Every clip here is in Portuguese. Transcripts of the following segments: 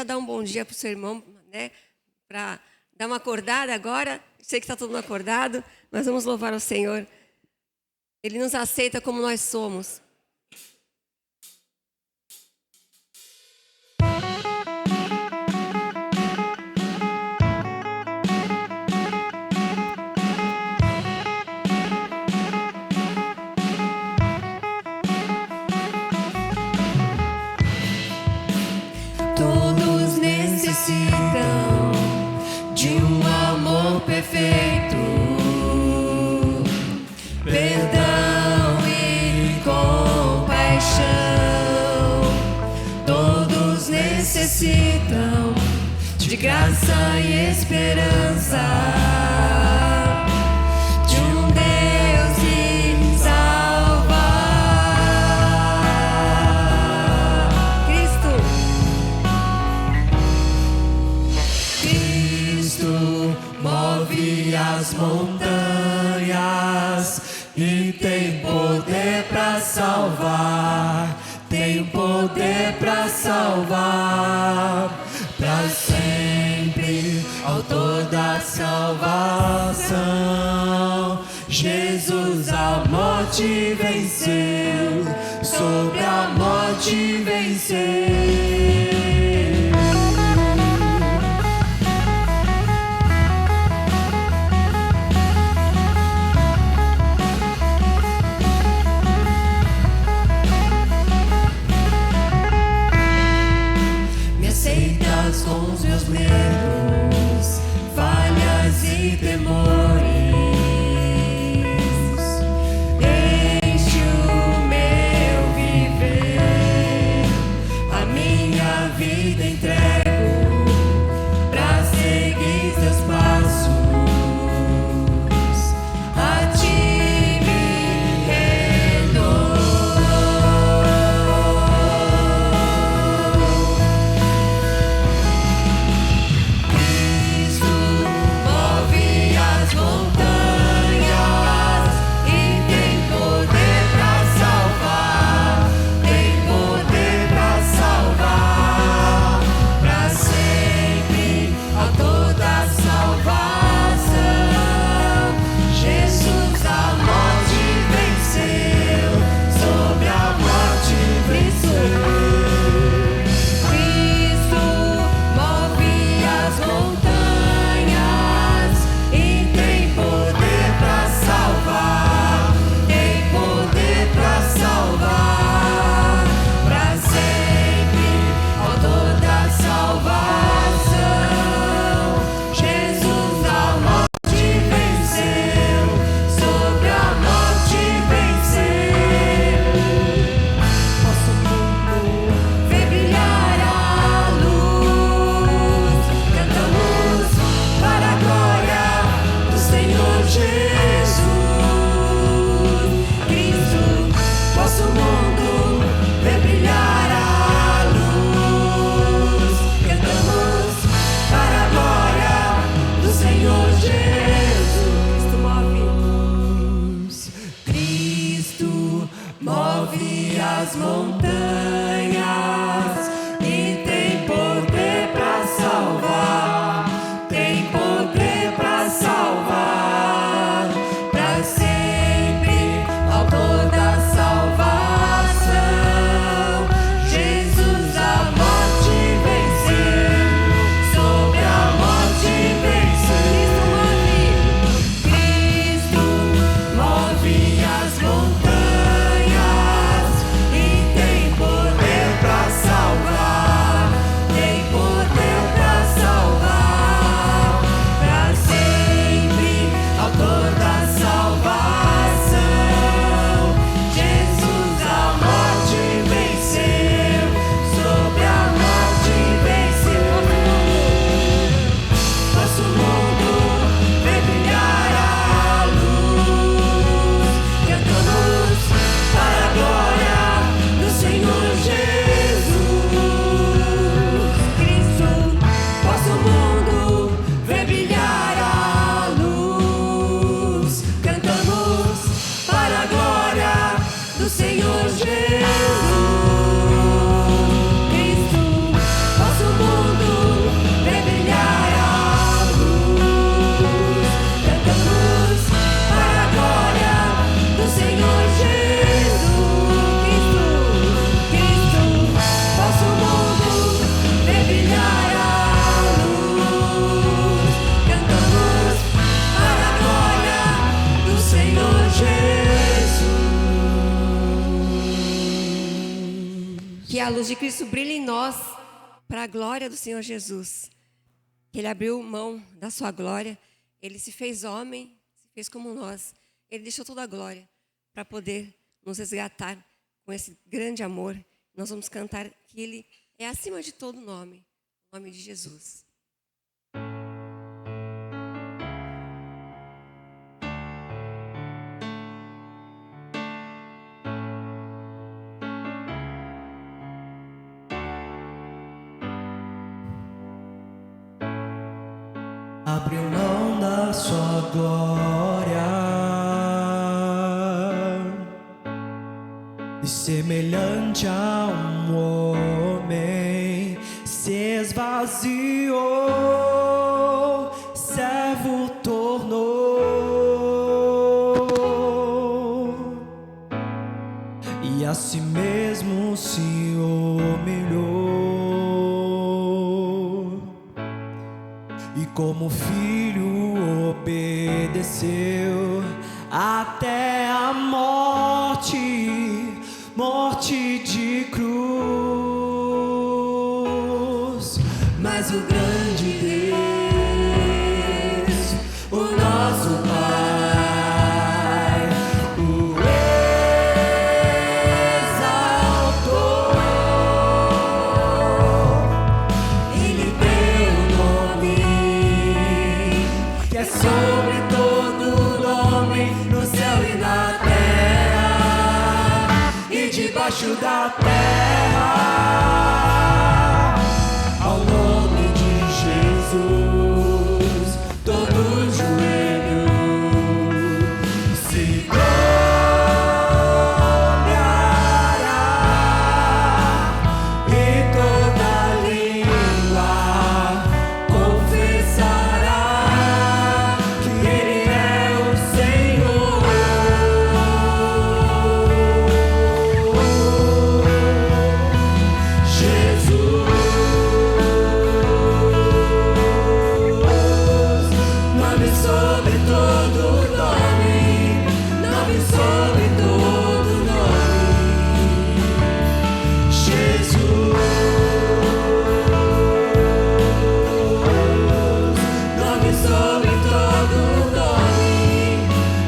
já dar um bom dia para o seu irmão, né? Para dar uma acordada agora. Sei que está todo mundo acordado, mas vamos louvar o Senhor. Ele nos aceita como nós somos. Todos necessitam de um amor perfeito, perdão e compaixão. Todos necessitam de graça e esperança, de um Deus que salva. Cristo move as montanhas e tem poder para salvar, tem poder para salvar, para sempre, autor da salvação. Jesus a morte venceu, sobre a morte venceu. Com os meus medos, falhas e temores, enche o meu viver, a minha vida entrego pra seguir teus passos, a ti me rendo. a luz de Cristo brilhe em nós para a glória do Senhor Jesus. Ele abriu mão da sua glória, ele se fez homem, se fez como nós. Ele deixou toda a glória para poder nos resgatar com esse grande amor. Nós vamos cantar que ele é acima de todo nome, o nome de Jesus. Abriu mão da sua glória e semelhante a um homem se esvaziou, servo tornou e a si mesmo se humilhou. E como filho obedeceu até a morte, morte de cruz. Mas o grande Deus, o nosso Pai, o exaltou. Ele deu o nome que é sobre todo nome, no céu e na terra e debaixo da terra. Ao nome de Jesus, todo joelho se dobrará e toda língua confessará que Ele é o Senhor. Jesus, nome sobre todo nome, nome sobre todo nome. Jesus, nome sobre todo nome,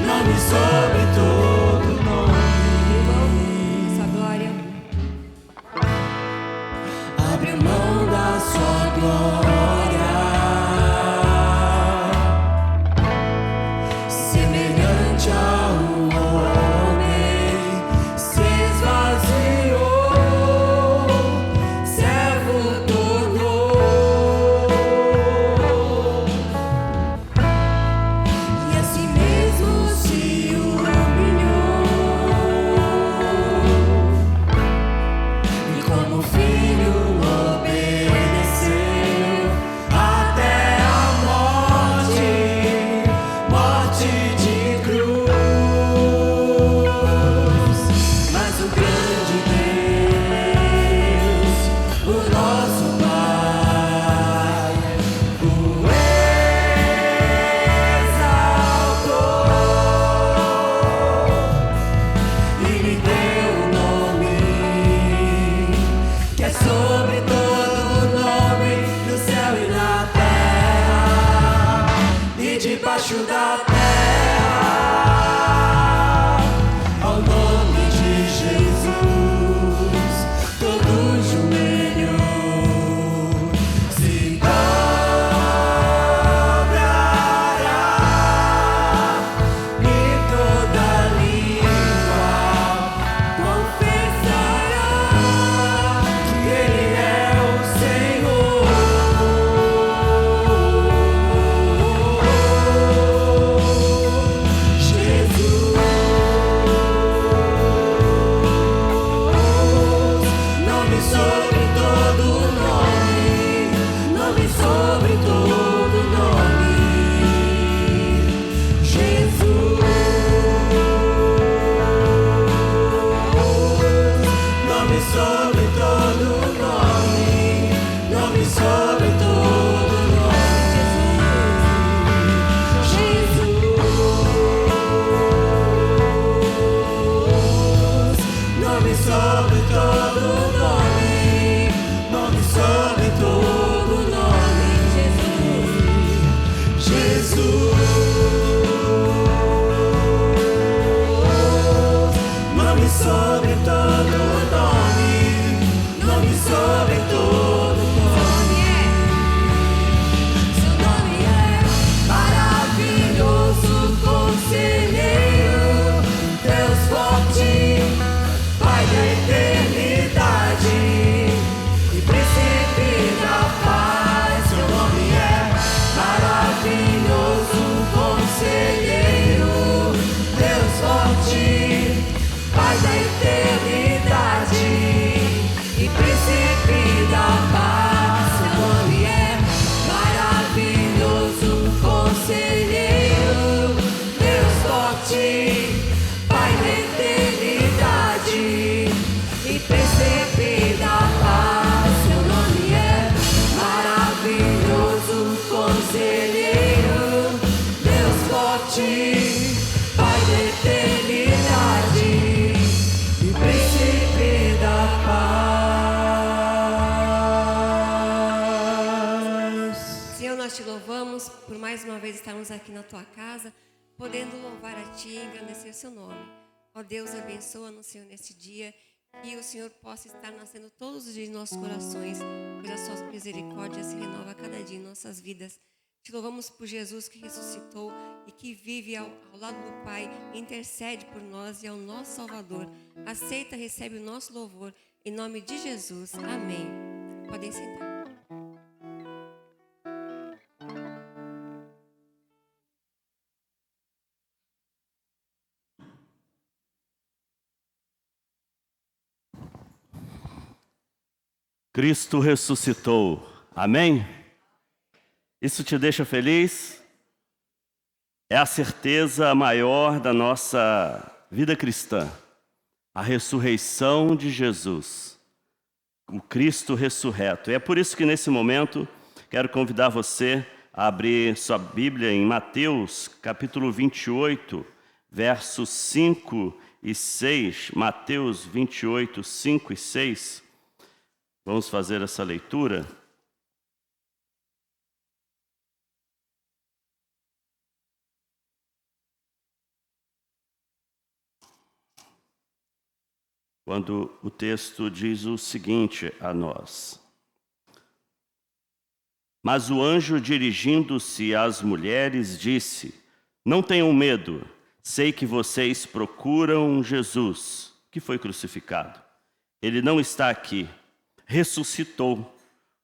nome sobre todo nome. Sua glória. Abre mão da sua glória, semelhante a um homem se esvaziou, servo tornou e a si mesmo se humilhou. E como filho obedeceu até a morte, morte de cruz. Mas o grande Deus, o nosso Pai, o exaltou. Ele deu o nome que é sobre todo nome, no céu e na terra e debaixo da terra. Ao nome de Jesus, todo joelho se dobrará e toda língua confessará que Ele é o Senhor. Jesus, nome sobre todo nome, nome sobre todo nome. Jesus, nome sobre todo nome, nome sobre todo nome. Jesus, nome sobre todo nome, nós te louvamos por mais uma vez estarmos aqui na tua casa, podendo louvar a ti e engrandecer seu nome. Ó Deus, abençoa-nos, Senhor, neste dia, que o Senhor possa estar nascendo todos os dias em nossos corações, pois a sua misericórdia se renova a cada dia em nossas vidas. Te louvamos por Jesus que ressuscitou e que vive ao lado do Pai, intercede por nós e é o nosso Salvador. Aceita, recebe o nosso louvor, em nome de Jesus. Amém. Podem sentar. Cristo ressuscitou. Amém? Isso te deixa feliz? É a certeza maior da nossa vida cristã. A ressurreição de Jesus. O Cristo ressurreto. E é por isso que nesse momento quero convidar você a abrir sua Bíblia em Mateus, capítulo 28, versos 5 e 6. Mateus 28, 5 e 6. Vamos fazer essa leitura. Quando o texto diz o seguinte a nós: Mas o anjo, dirigindo-se às mulheres, disse: Não tenham medo, sei que vocês procuram Jesus, que foi crucificado. Ele não está aqui, ressuscitou,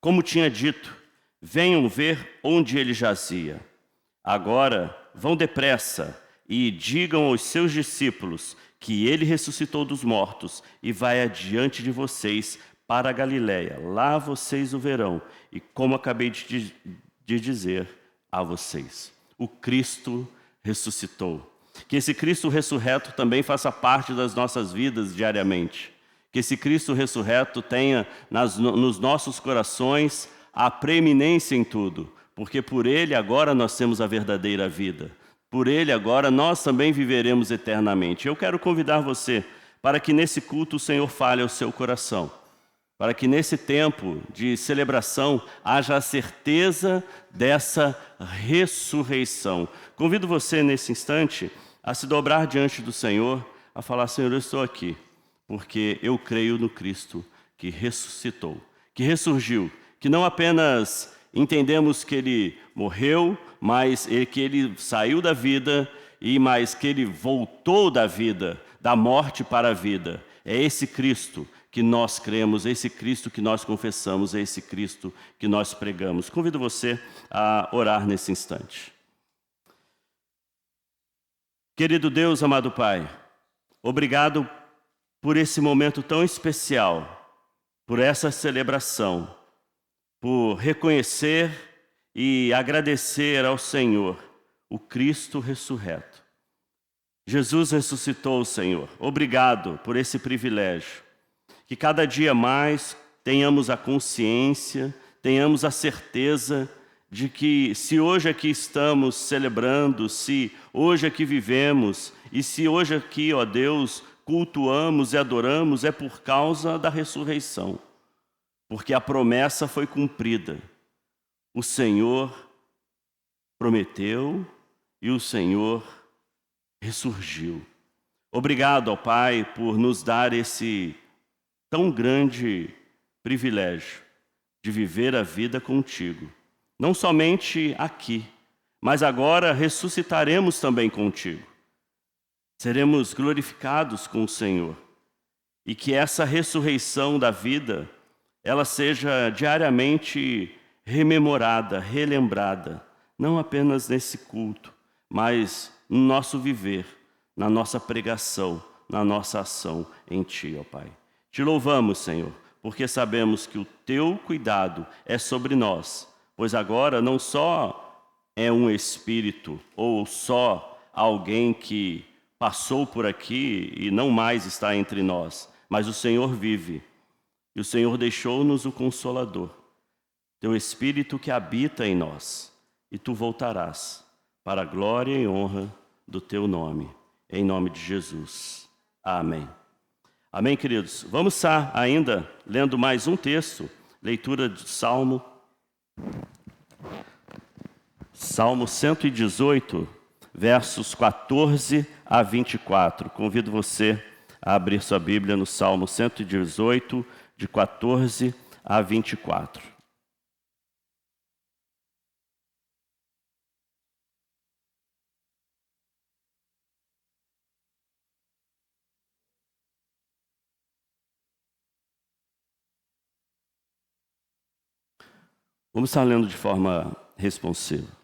como tinha dito. Venham ver onde ele jazia. Agora vão depressa e digam aos seus discípulos que ele ressuscitou dos mortos e vai adiante de vocês para a Galiléia. Lá vocês o verão. E como acabei de dizer a vocês, o Cristo ressuscitou. Que esse Cristo ressurreto também faça parte das nossas vidas diariamente. Que esse Cristo ressurreto tenha nos nossos corações a preeminência em tudo. Porque por ele agora nós temos a verdadeira vida. Por ele agora nós também viveremos eternamente. Eu quero convidar você para que nesse culto o Senhor fale ao seu coração. Para que nesse tempo de celebração haja a certeza dessa ressurreição. Convido você nesse instante a se dobrar diante do Senhor, a falar: Senhor, eu estou aqui, porque eu creio no Cristo que ressuscitou, que ressurgiu, que não apenas entendemos que ele morreu, mas que ele saiu da vida e mais que ele voltou da vida, da morte para a vida. É esse Cristo que nós cremos, é esse Cristo que nós confessamos, é esse Cristo que nós pregamos. Convido você a orar nesse instante. Querido Deus, amado Pai, obrigado por esse momento tão especial, por essa celebração, por reconhecer e agradecer ao Senhor, o Cristo ressurreto. Jesus ressuscitou, Senhor. Obrigado por esse privilégio. Que cada dia mais tenhamos a consciência, tenhamos a certeza de que se hoje aqui estamos celebrando, se hoje aqui vivemos e se hoje aqui, ó Deus, cultuamos e adoramos, é por causa da ressurreição. Porque a promessa foi cumprida. O Senhor prometeu e o Senhor ressurgiu. Obrigado, ó Pai, por nos dar esse tão grande privilégio de viver a vida contigo. Não somente aqui, mas agora ressuscitaremos também contigo. Seremos glorificados com o Senhor. E que essa ressurreição da vida, ela seja diariamente rememorada, relembrada, não apenas nesse culto, mas no nosso viver, na nossa pregação, na nossa ação em Ti, ó Pai. Te louvamos, Senhor, porque sabemos que o Teu cuidado é sobre nós, pois agora não só é um espírito ou só alguém que passou por aqui e não mais está entre nós, mas o Senhor vive. E o Senhor deixou-nos o Consolador, Teu Espírito que habita em nós, e Tu voltarás para a glória e honra do Teu nome, em nome de Jesus. Amém. Amém, queridos? Vamos estar ainda lendo mais um texto, leitura de Salmo. Salmo 118, versos 14 a 24. Convido você a abrir sua Bíblia no Salmo 118, de 14 a 24. Vamos estar lendo de forma responsiva.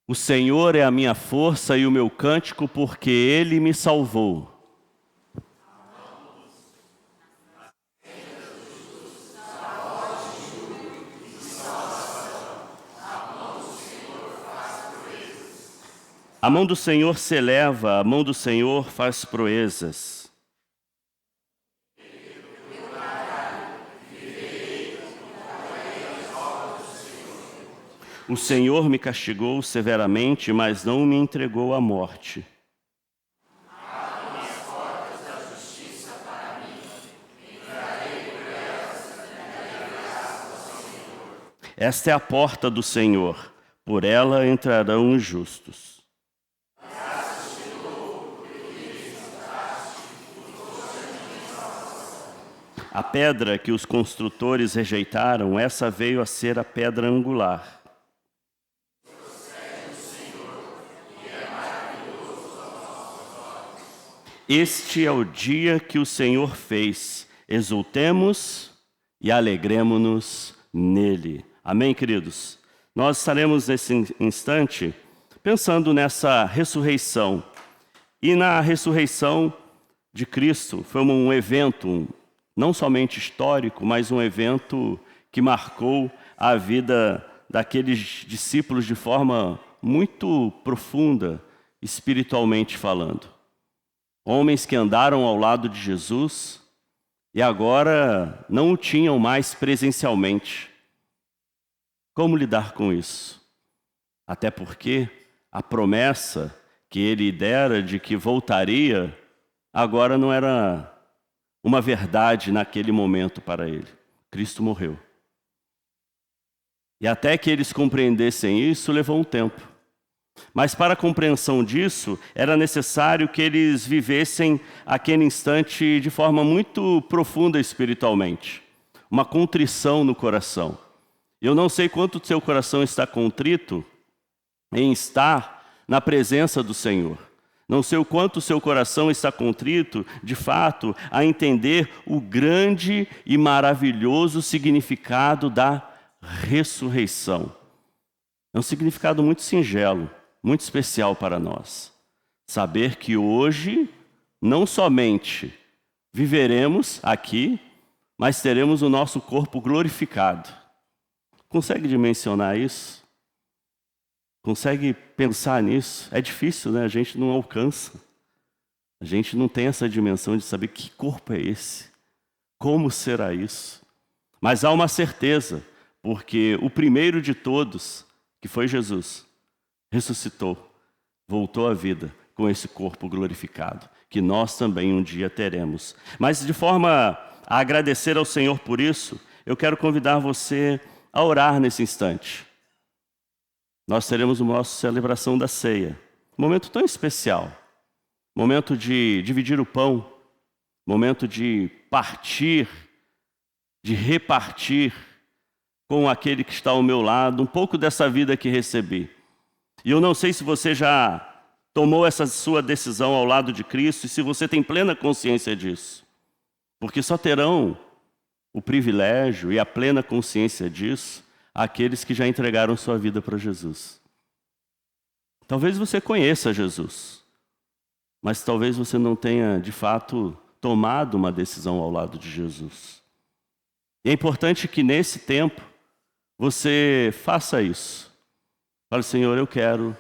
O Senhor é a minha força e o meu cântico, porque Ele me salvou. A mão do Senhor se eleva, a mão do Senhor faz proezas. O Senhor me castigou severamente, mas não me entregou à morte. Esta é a porta do Senhor, por ela entrarão os justos. A pedra que os construtores rejeitaram, essa veio a ser a pedra angular. Este é o dia que o Senhor fez. Exultemos e alegremo-nos nele. Amém, queridos? Nós estaremos nesse instante pensando nessa ressurreição. E na ressurreição de Cristo foi um evento não somente histórico, mas um evento que marcou a vida daqueles discípulos de forma muito profunda, espiritualmente falando. Homens que andaram ao lado de Jesus e agora não o tinham mais presencialmente. Como lidar com isso? Até porque a promessa que ele dera de que voltaria, agora não era uma verdade naquele momento para ele. Cristo morreu. E até que eles compreendessem isso, levou um tempo. Mas para a compreensão disso, era necessário que eles vivessem aquele instante de forma muito profunda espiritualmente. Uma contrição no coração. Eu não sei quanto o seu coração está contrito em estar na presença do Senhor. Não sei o quanto o seu coração está contrito, de fato, a entender o grande e maravilhoso significado da ressurreição. É um significado muito singelo, muito especial para nós. Saber que hoje, não somente viveremos aqui, mas teremos o nosso corpo glorificado. Consegue dimensionar isso? Consegue pensar nisso? É difícil, né? A gente não alcança. A gente não tem essa dimensão de saber que corpo é esse. Como será isso? Mas há uma certeza, porque o primeiro de todos, que foi Jesus, ressuscitou, voltou à vida com esse corpo glorificado, que nós também um dia teremos. Mas de forma a agradecer ao Senhor por isso, eu quero convidar você a orar nesse instante. Nós teremos uma nossa celebração da ceia, um momento tão especial, momento de dividir o pão, momento de partir, de repartir com aquele que está ao meu lado, um pouco dessa vida que recebi. E eu não sei se você já tomou essa sua decisão ao lado de Cristo e se você tem plena consciência disso. Porque só terão o privilégio e a plena consciência disso aqueles que já entregaram sua vida para Jesus. Talvez você conheça Jesus, mas talvez você não tenha, de fato, tomado uma decisão ao lado de Jesus. E é importante que nesse tempo você faça isso. Fale, Senhor, eu quero,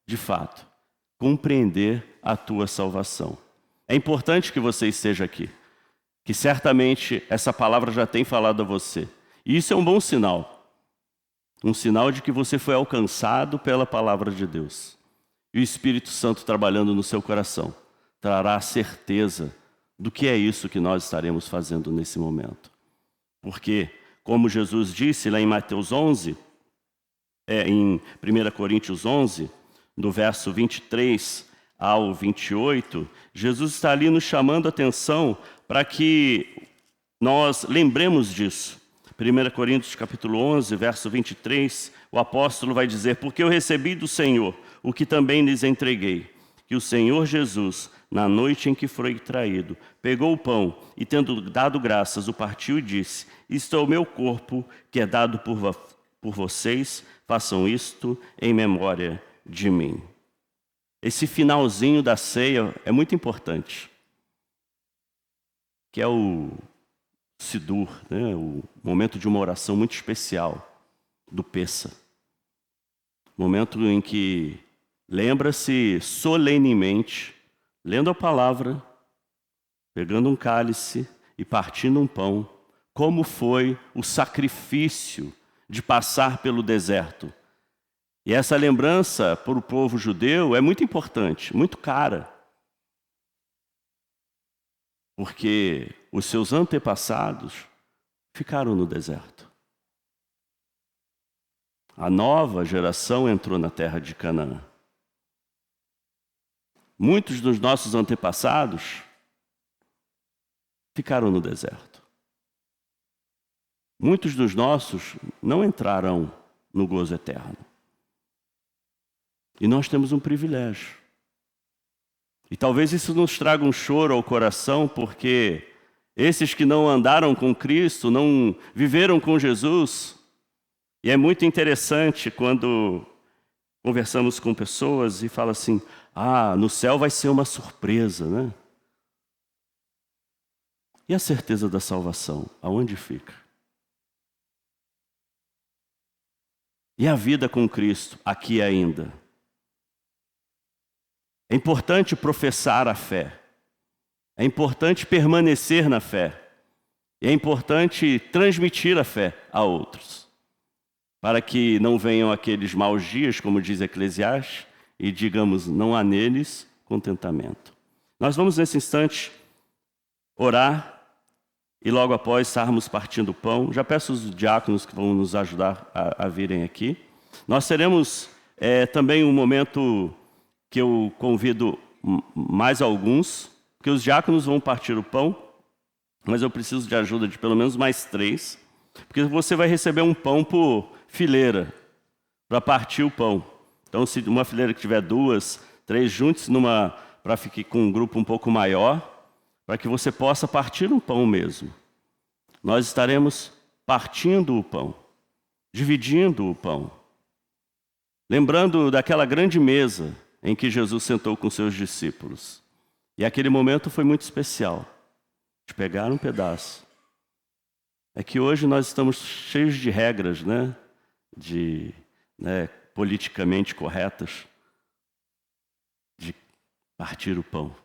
de fato, compreender a tua salvação. É importante que você esteja aqui, que certamente essa palavra já tem falado a você. E isso é um bom sinal. Um sinal de que você foi alcançado pela palavra de Deus. E o Espírito Santo trabalhando no seu coração trará a certeza do que é isso que nós estaremos fazendo nesse momento. Porque, como Jesus disse lá em Mateus 11, em 1 Coríntios 11, do verso 23 ao 28, Jesus está ali nos chamando a atenção para que nós lembremos disso. 1 Coríntios capítulo 11, verso 23, o apóstolo vai dizer: porque eu recebi do Senhor o que também lhes entreguei, que o Senhor Jesus, na noite em que foi traído, pegou o pão e, tendo dado graças, o partiu e disse: isto é o meu corpo, que é dado por vocês, façam isto em memória de mim. Esse finalzinho da ceia é muito importante, que é o Sidur, né? O momento de uma oração muito especial do Pessa. Momento em que lembra-se solenemente, lendo a palavra, pegando um cálice e partindo um pão, como foi o sacrifício de passar pelo deserto. E essa lembrança para o povo judeu é muito importante, muito cara. Porque os seus antepassados ficaram no deserto. A nova geração entrou na terra de Canaã. Muitos dos nossos antepassados ficaram no deserto. Muitos dos nossos não entrarão no gozo eterno. E nós temos um privilégio. E talvez isso nos traga um choro ao coração, porque esses que não andaram com Cristo, não viveram com Jesus. E é muito interessante quando conversamos com pessoas e fala assim: no céu vai ser uma surpresa, né? E a certeza da salvação, aonde fica? E a vida com Cristo, aqui ainda? É importante professar a fé. É importante permanecer na fé. E é importante transmitir a fé a outros. Para que não venham aqueles maus dias, como diz Eclesiastes, e digamos, não há neles contentamento. Nós vamos nesse instante orar e logo após estarmos partindo o pão. Já peço os diáconos que vão nos ajudar a virem aqui. Nós teremos também um momento que eu convido mais alguns, porque os diáconos vão partir o pão, mas eu preciso de ajuda de pelo menos mais 3, porque você vai receber um pão por fileira, para partir o pão. Então, se uma fileira que tiver 2, 3 juntos, para ficar com um grupo um pouco maior, para que você possa partir um pão mesmo. Nós estaremos partindo o pão, dividindo o pão, lembrando daquela grande mesa em que Jesus sentou com seus discípulos. E aquele momento foi muito especial, de pegar um pedaço. É que hoje nós estamos cheios de regras, né? Politicamente corretas, de partir o pão.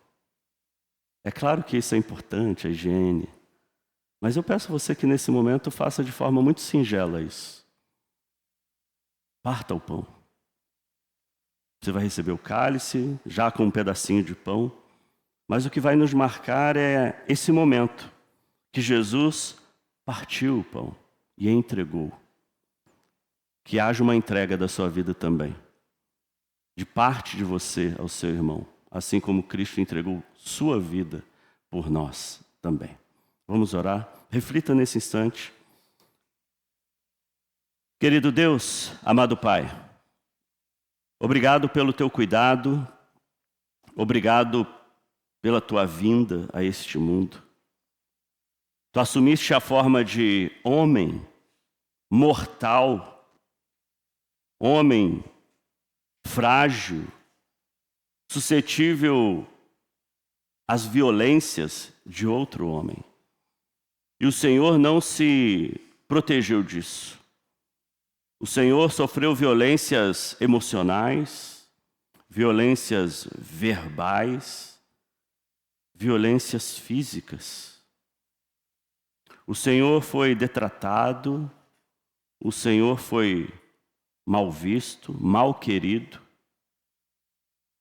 É claro que isso é importante, a higiene. Mas eu peço a você que nesse momento faça de forma muito singela isso. Parta o pão. Você vai receber o cálice, já com um pedacinho de pão. Mas o que vai nos marcar é esse momento que Jesus partiu o pão e entregou. Que haja uma entrega da sua vida também. De parte de você ao seu irmão. Assim como Cristo entregou sua vida por nós também. Vamos orar? Reflita nesse instante. Querido Deus, amado Pai, obrigado pelo teu cuidado, obrigado pela tua vinda a este mundo. Tu assumiste a forma de homem, mortal, homem frágil, suscetível às violências de outro homem. E o Senhor não se protegeu disso. O Senhor sofreu violências emocionais, violências verbais, violências físicas. O Senhor foi detratado, o Senhor foi mal visto, mal querido,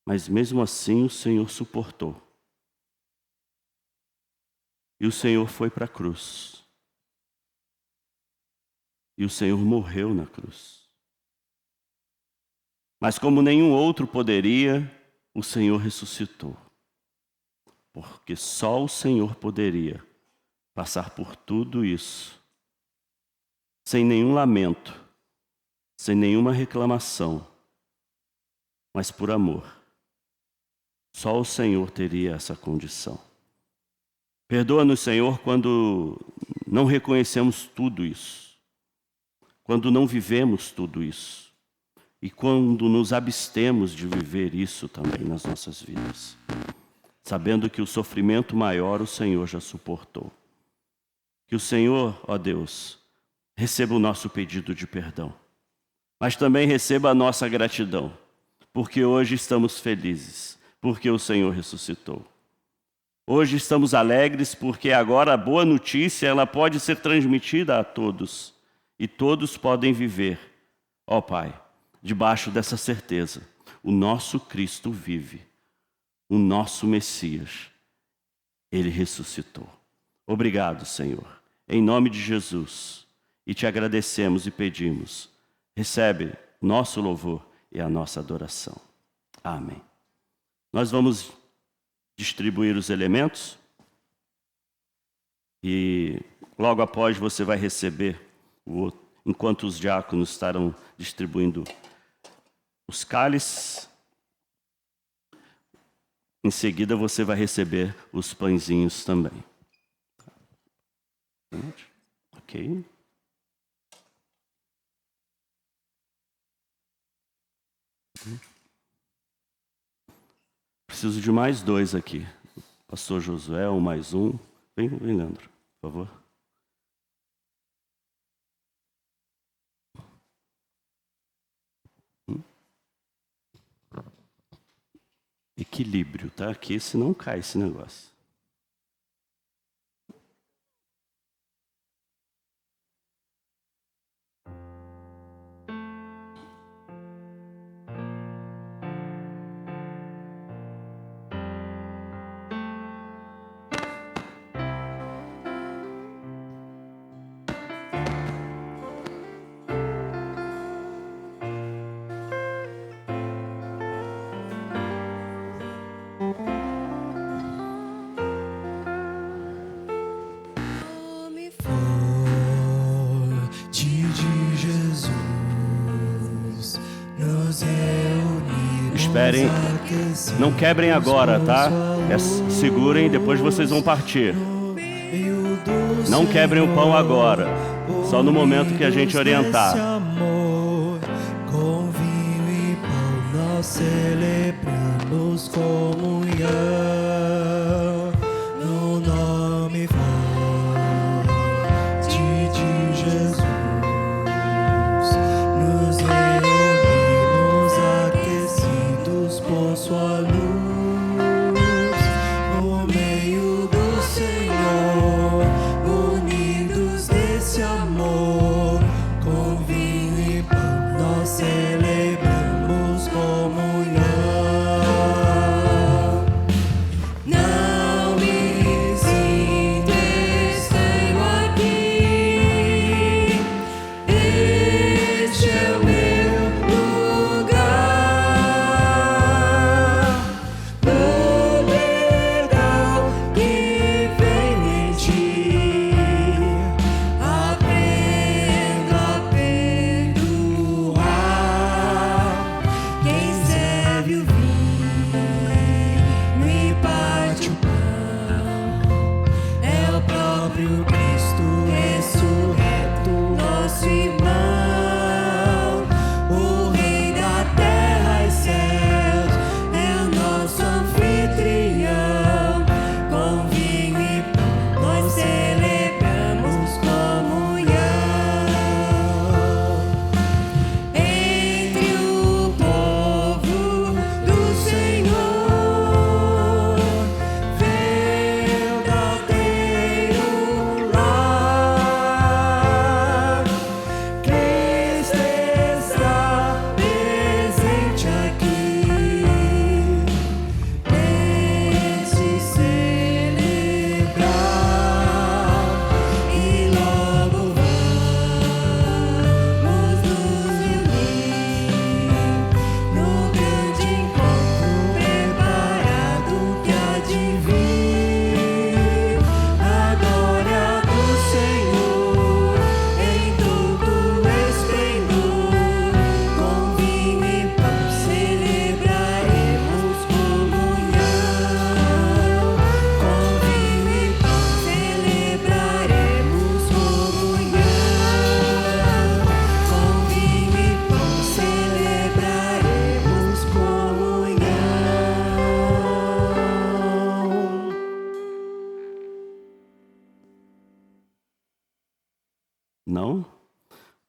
mas mesmo assim o Senhor suportou. E o Senhor foi para a cruz. E o Senhor morreu na cruz. Mas como nenhum outro poderia, o Senhor ressuscitou. Porque só o Senhor poderia passar por tudo isso, sem nenhum lamento, sem nenhuma reclamação, mas por amor. Só o Senhor teria essa condição. Perdoa-nos, Senhor, quando não reconhecemos tudo isso, quando não vivemos tudo isso, e quando nos abstemos de viver isso também nas nossas vidas, sabendo que o sofrimento maior o Senhor já suportou. Que o Senhor, ó Deus, receba o nosso pedido de perdão, mas também receba a nossa gratidão, porque hoje estamos felizes, porque o Senhor ressuscitou. Hoje estamos alegres porque agora a boa notícia ela pode ser transmitida a todos e todos podem viver, ó Pai, debaixo dessa certeza. O nosso Cristo vive, o nosso Messias, Ele ressuscitou. Obrigado, Senhor, em nome de Jesus, e te agradecemos e pedimos, recebe nosso louvor e a nossa adoração. Amém. Nós vamos distribuir os elementos e logo após você vai receber, enquanto os diáconos estarão distribuindo os cálices, em seguida você vai receber os pãezinhos também. Ok. Preciso de mais dois aqui. Pastor Josué, mais um. Vem, Leandro, por favor. Equilíbrio, tá? Aqui, senão cai esse negócio. Esperem, não quebrem agora, tá? Segurem, depois vocês vão partir. Não quebrem o pão agora, só no momento que a gente orientar. Com vinho e pão nós celebramos comunhão no nome forte de Jesus. Nos reunimos aquecidos por sua luz, no meio do Senhor, unidos nesse amor. Com vinho e pão nós celebramos comunhão.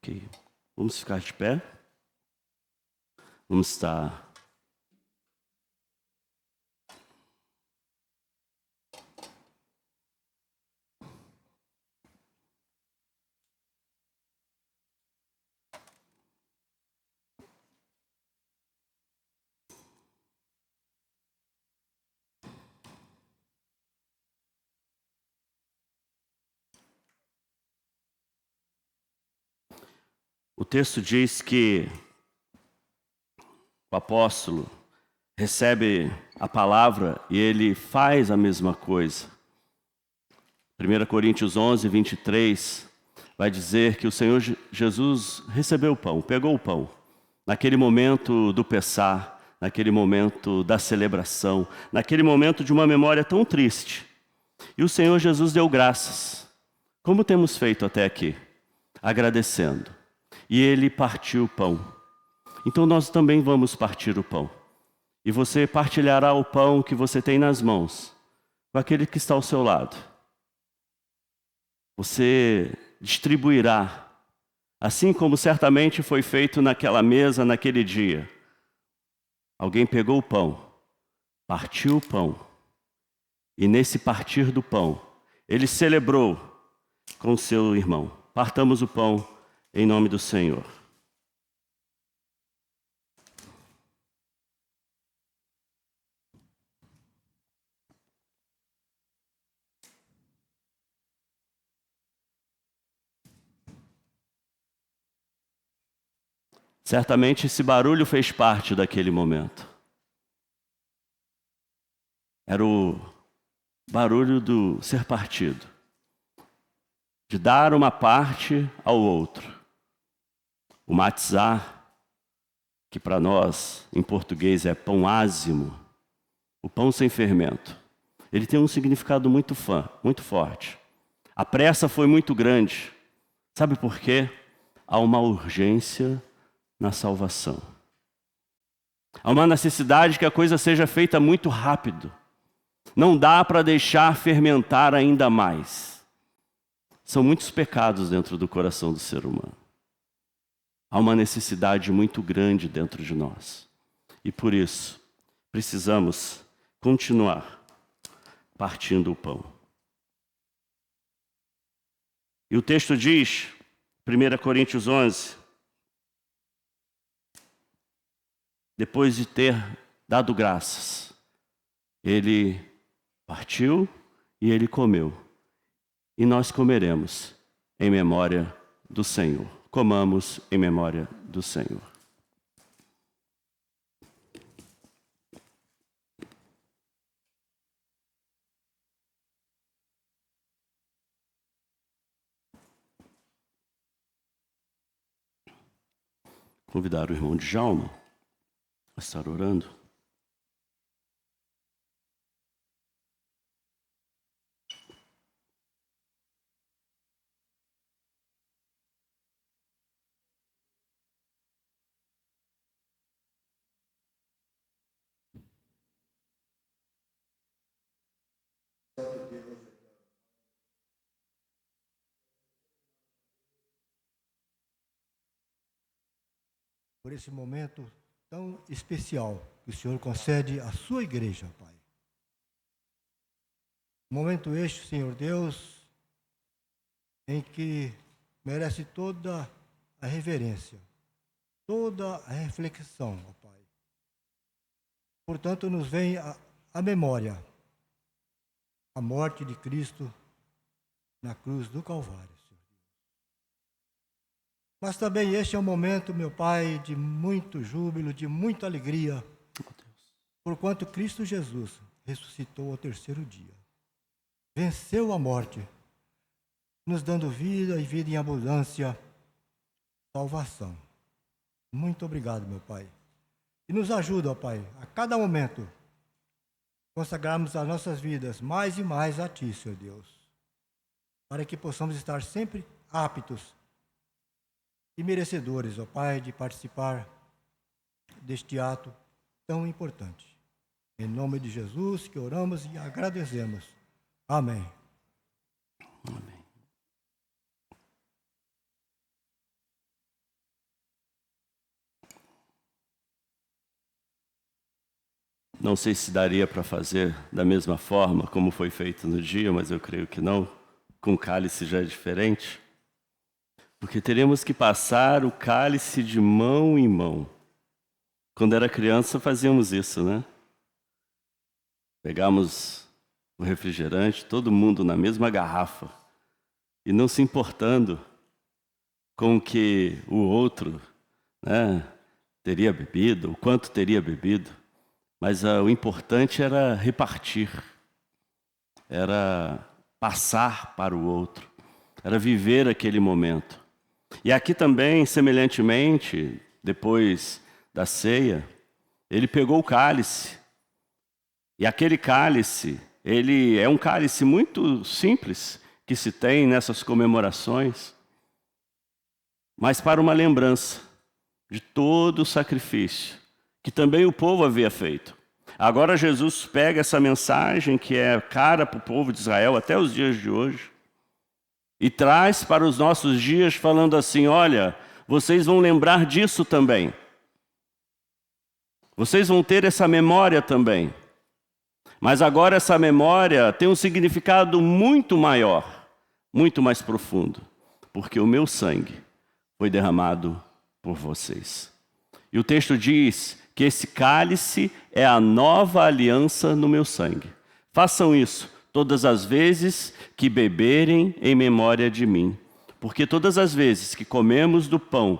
Ok. Vamos ficar de pé. Vamos estar... O texto diz que o apóstolo recebe a palavra e ele faz a mesma coisa. 1 Coríntios 11, 23, vai dizer que o Senhor Jesus recebeu o pão, pegou o pão, naquele momento do pessar, naquele momento da celebração, naquele momento de uma memória tão triste. E o Senhor Jesus deu graças, como temos feito até aqui, agradecendo. E ele partiu o pão. Então nós também vamos partir o pão. E você partilhará o pão que você tem nas mãos com aquele que está ao seu lado. Você distribuirá, assim como certamente foi feito naquela mesa, naquele dia. Alguém pegou o pão, partiu o pão, e nesse partir do pão, ele celebrou com seu irmão. Partamos o pão em nome do Senhor. Certamente esse barulho fez parte daquele momento. Era o barulho do ser partido, de dar uma parte ao outro. O matzá, que para nós em português é pão ázimo, o pão sem fermento, ele tem um significado muito forte. A pressa foi muito grande. Sabe por quê? Há uma urgência na salvação. Há uma necessidade que a coisa seja feita muito rápido. Não dá para deixar fermentar ainda mais. São muitos pecados dentro do coração do ser humano. Há uma necessidade muito grande dentro de nós. E por isso, precisamos continuar partindo o pão. E o texto diz, 1 Coríntios 11, depois de ter dado graças, ele partiu e ele comeu. E nós comeremos em memória do Senhor. Comamos em memória do Senhor. Convidar o irmão Djalma a estar orando. Por esse momento tão especial que o Senhor concede à sua igreja, Pai. Momento este, Senhor Deus, em que merece toda a reverência, toda a reflexão, ó Pai. Portanto, nos vem a memória a morte de Cristo na cruz do Calvário, Senhor. Mas também este é um momento, meu Pai, de muito júbilo, de muita alegria, porquanto Cristo Jesus ressuscitou ao terceiro dia. Venceu a morte, nos dando vida e vida em abundância, salvação. Muito obrigado, meu Pai. E nos ajuda, ó Pai, a cada momento, consagrarmos as nossas vidas mais e mais a Ti, Senhor Deus, para que possamos estar sempre aptos e merecedores, ó Pai, de participar deste ato tão importante. Em nome de Jesus que oramos e agradecemos. Amém. Amém. Não sei se daria para fazer da mesma forma como foi feito no dia, mas eu creio que não. Com o cálice já é diferente. Porque teremos que passar o cálice de mão em mão. Quando era criança fazíamos isso, né? Pegamos o refrigerante, todo mundo na mesma garrafa. E não se importando com o que o outro, né, teria bebido, o quanto teria bebido. Mas o importante era repartir, era passar para o outro, era viver aquele momento. E aqui também, semelhantemente, depois da ceia, ele pegou o cálice. E aquele cálice, ele é um cálice muito simples que se tem nessas comemorações, mas para uma lembrança de todo o sacrifício que também o povo havia feito. Agora Jesus pega essa mensagem que é cara para o povo de Israel até os dias de hoje e traz para os nossos dias falando assim, olha, vocês vão lembrar disso também. Vocês vão ter essa memória também. Mas agora essa memória tem um significado muito maior, muito mais profundo, porque o meu sangue foi derramado por vocês. E o texto diz que esse cálice é a nova aliança no meu sangue. Façam isso todas as vezes que beberem em memória de mim. Porque todas as vezes que comemos do pão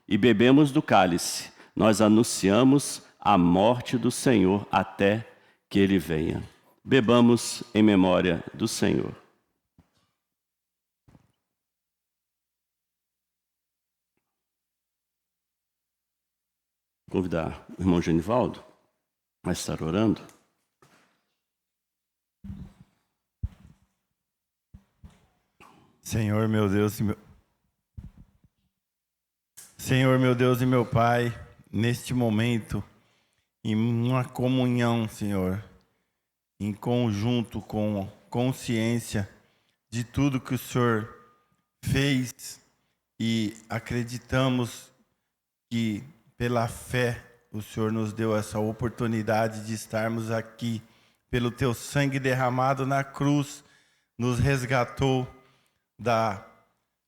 e bebemos do cálice, nós anunciamos a morte do Senhor até que Ele venha. Bebamos em memória do Senhor. Convidar o irmão Genivaldo a estar orando. Senhor, meu Deus Senhor, meu Deus e meu Pai, neste momento, em uma comunhão, Senhor, em conjunto com consciência de tudo que o Senhor fez e acreditamos que pela fé, o Senhor nos deu essa oportunidade de estarmos aqui. Pelo Teu sangue derramado na cruz, nos resgatou da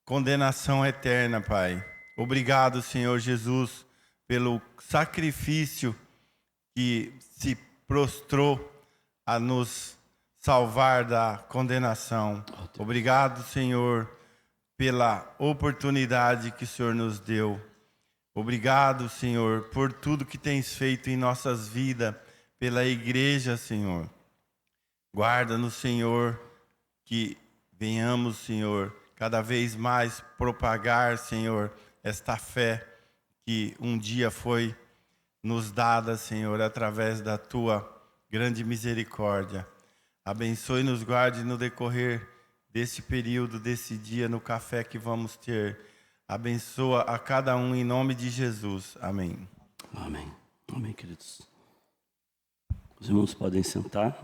condenação eterna, Pai. Obrigado, Senhor Jesus, pelo sacrifício que se prostrou a nos salvar da condenação. Obrigado, Senhor, pela oportunidade que o Senhor nos deu. Obrigado, Senhor, por tudo que tens feito em nossas vidas, pela igreja, Senhor. Guarda-nos, Senhor, que venhamos, Senhor, cada vez mais propagar, Senhor, esta fé que um dia foi nos dada, Senhor, através da Tua grande misericórdia. Abençoe e nos guarde no decorrer desse período, desse dia, no café que vamos ter. Abençoa a cada um em nome de Jesus. Amém. Amém. Amém, queridos. Os irmãos podem sentar.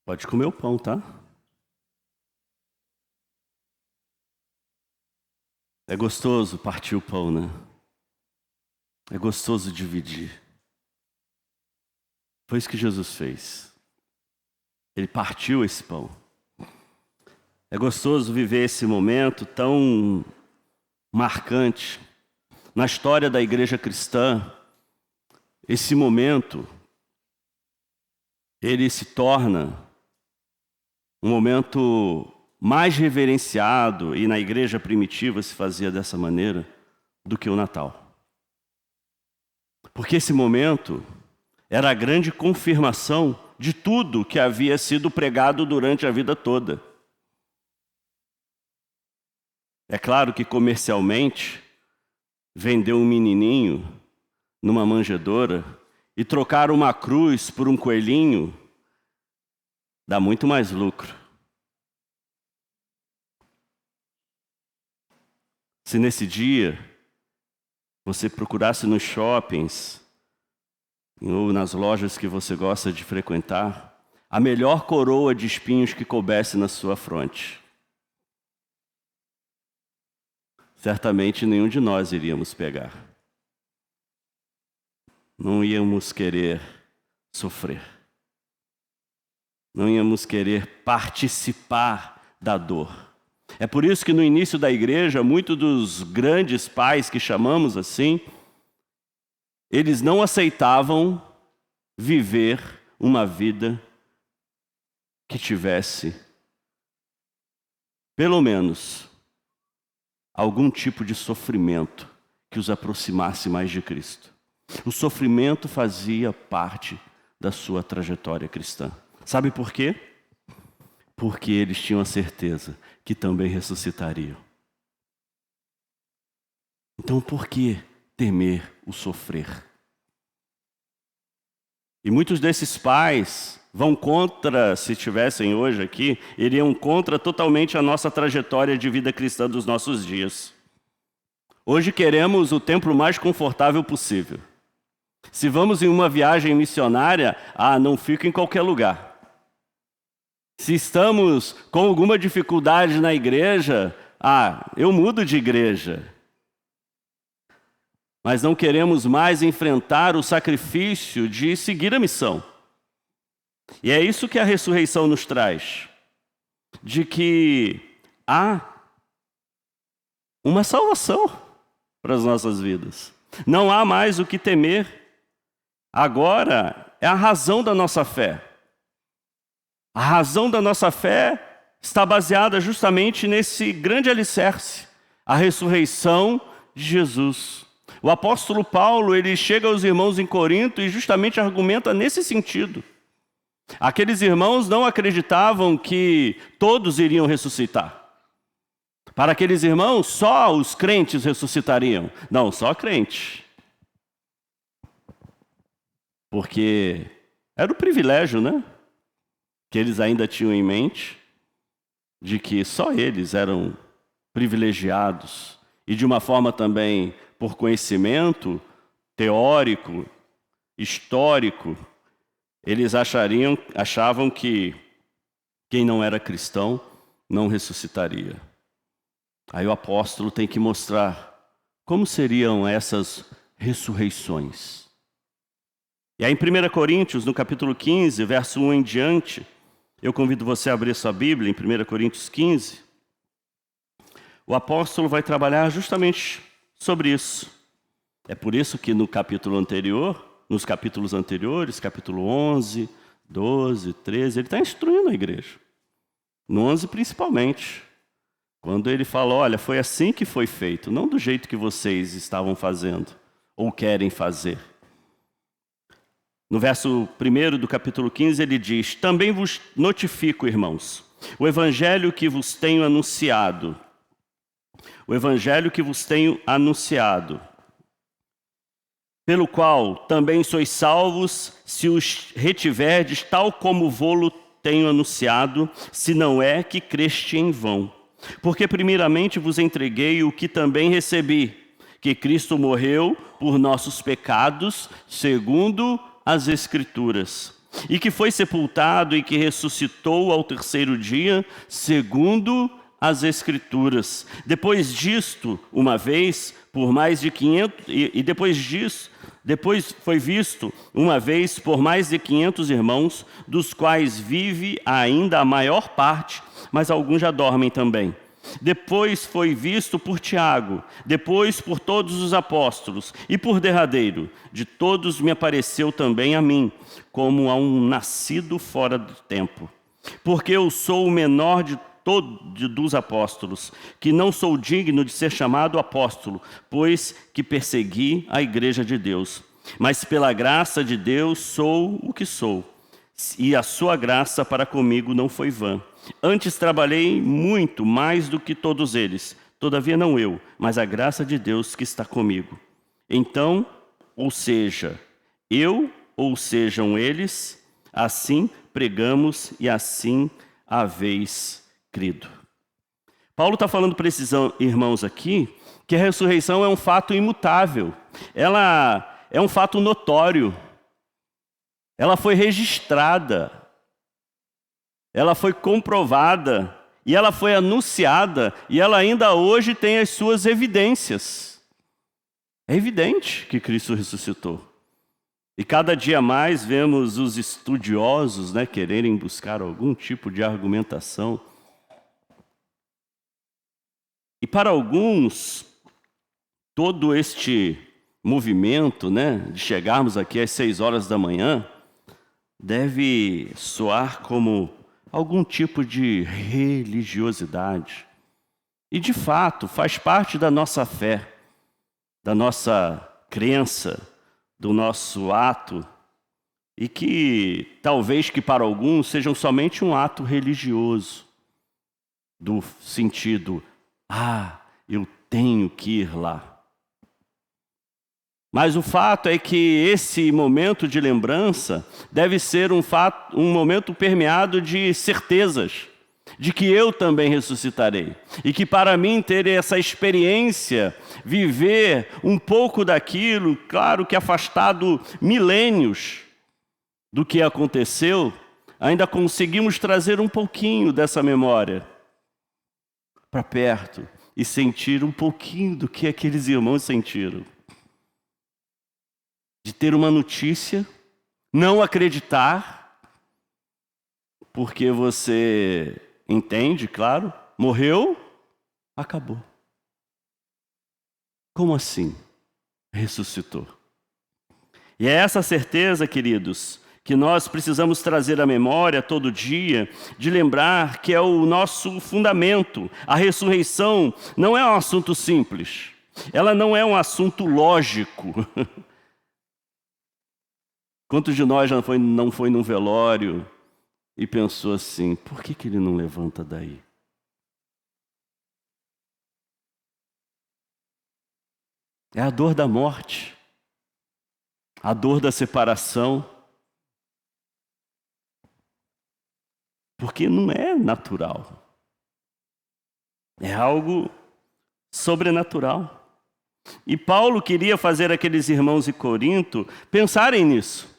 Pode comer o pão, tá? É gostoso partir o pão, né? É gostoso dividir. Foi isso que Jesus fez. Ele partiu esse pão. É gostoso viver esse momento tão marcante. Na história da igreja cristã, esse momento, ele se torna um momento mais reverenciado, e na igreja primitiva se fazia dessa maneira, do que o Natal. Porque esse momento era a grande confirmação de tudo que havia sido pregado durante a vida toda. É claro que comercialmente, vender um menininho numa manjedoura e trocar uma cruz por um coelhinho dá muito mais lucro. se nesse dia você procurasse nos shoppings ou nas lojas que você gosta de frequentar, a melhor coroa de espinhos que coubesse na sua fronte, certamente nenhum de nós iríamos pegar. Não íamos querer sofrer. Não íamos querer participar da dor. É por isso que no início da igreja, muitos dos grandes pais que chamamos assim, eles não aceitavam viver uma vida que tivesse, pelo menos, algum tipo de sofrimento que os aproximasse mais de Cristo. O sofrimento fazia parte da sua trajetória cristã. Sabe por quê? Porque eles tinham a certeza que também ressuscitariam. Então, por que temer o sofrer? E muitos desses pais vão contra, se estivessem hoje aqui, iriam contra totalmente a nossa trajetória de vida cristã dos nossos dias. Hoje queremos o tempo mais confortável possível. Se vamos em uma viagem missionária, não fica em qualquer lugar. Se estamos com alguma dificuldade na igreja, eu mudo de igreja. Mas não queremos mais enfrentar o sacrifício de seguir a missão. E é isso que a ressurreição nos traz. De que há uma salvação para as nossas vidas. Não há mais o que temer. Agora é a razão da nossa fé. A razão da nossa fé está baseada justamente nesse grande alicerce, a ressurreição de Jesus. O apóstolo Paulo, ele chega aos irmãos em Corinto e justamente argumenta nesse sentido. Aqueles irmãos não acreditavam que todos iriam ressuscitar. Para aqueles irmãos, só os crentes ressuscitariam. Não, só crente. Porque era o privilégio, né? Que eles ainda tinham em mente, de que só eles eram privilegiados. E de uma forma também por conhecimento teórico, histórico, eles achavam que quem não era cristão não ressuscitaria. Aí o apóstolo tem que mostrar como seriam essas ressurreições. E aí em 1 Coríntios, no capítulo 15, verso 1 em diante, eu convido você a abrir sua Bíblia em 1 Coríntios 15. O apóstolo vai trabalhar justamente sobre isso. É por isso que no capítulo anterior, nos capítulos anteriores, capítulo 11, 12, 13, ele está instruindo a igreja. No 11 principalmente. Quando ele fala, olha, foi assim que foi feito, não do jeito que vocês estavam fazendo ou querem fazer. No verso 1 do capítulo 15, ele diz, também vos notifico, irmãos, o evangelho que vos tenho anunciado. O evangelho que vos tenho anunciado, pelo qual também sois salvos, se os retiverdes, tal como vô-lo tenho anunciado, se não é que creste em vão. Porque primeiramente vos entreguei o que também recebi, que Cristo morreu por nossos pecados, segundo as Escrituras, e que foi sepultado e que ressuscitou ao terceiro dia, segundo as Escrituras. Depois disto, uma vez, por mais de 500, depois foi visto uma vez por mais de 500 irmãos, dos quais vive ainda a maior parte, mas alguns já dormem também. Depois foi visto por Tiago, depois por todos os apóstolos, e por derradeiro, de todos me apareceu também a mim, como a um nascido fora do tempo. Porque eu sou o menor dos apóstolos, que não sou digno de ser chamado apóstolo, pois que persegui a igreja de Deus. Mas pela graça de Deus sou o que sou, e a sua graça para comigo não foi vã. Antes trabalhei muito mais do que todos eles, todavia não eu, mas a graça de Deus que está comigo. Então, ou seja, eu ou sejam eles, assim pregamos e assim haveis crido. Paulo está falando para esses irmãos aqui que a ressurreição é um fato imutável. Ela é um fato notório. Ela foi registrada. Ela foi comprovada. E ela foi anunciada. E ela ainda hoje tem as suas evidências. É evidente que Cristo ressuscitou. E cada dia mais vemos os estudiosos, quererem buscar algum tipo de argumentação. E para alguns, todo este movimento, de chegarmos aqui às 6 horas da manhã, deve soar como algum tipo de religiosidade. E de fato, faz parte da nossa fé, da nossa crença, do nosso ato, e que talvez que para alguns sejam somente um ato religioso, do sentido, eu tenho que ir lá. Mas o fato é que esse momento de lembrança deve ser um momento permeado de certezas, de que eu também ressuscitarei. E que para mim ter essa experiência, viver um pouco daquilo, claro que afastado milênios do que aconteceu, ainda conseguimos trazer um pouquinho dessa memória para perto e sentir um pouquinho do que aqueles irmãos sentiram. De ter uma notícia, não acreditar, porque você entende, claro, morreu, acabou. Como assim? Ressuscitou. E é essa certeza, queridos, que nós precisamos trazer à memória todo dia, de lembrar que é o nosso fundamento. A ressurreição não é um assunto simples. Ela não é um assunto lógico. Quantos de nós já não foi num velório e pensou assim, por que ele não levanta daí? É a dor da morte, a dor da separação, porque não é natural, é algo sobrenatural. E Paulo queria fazer aqueles irmãos de Corinto pensarem nisso,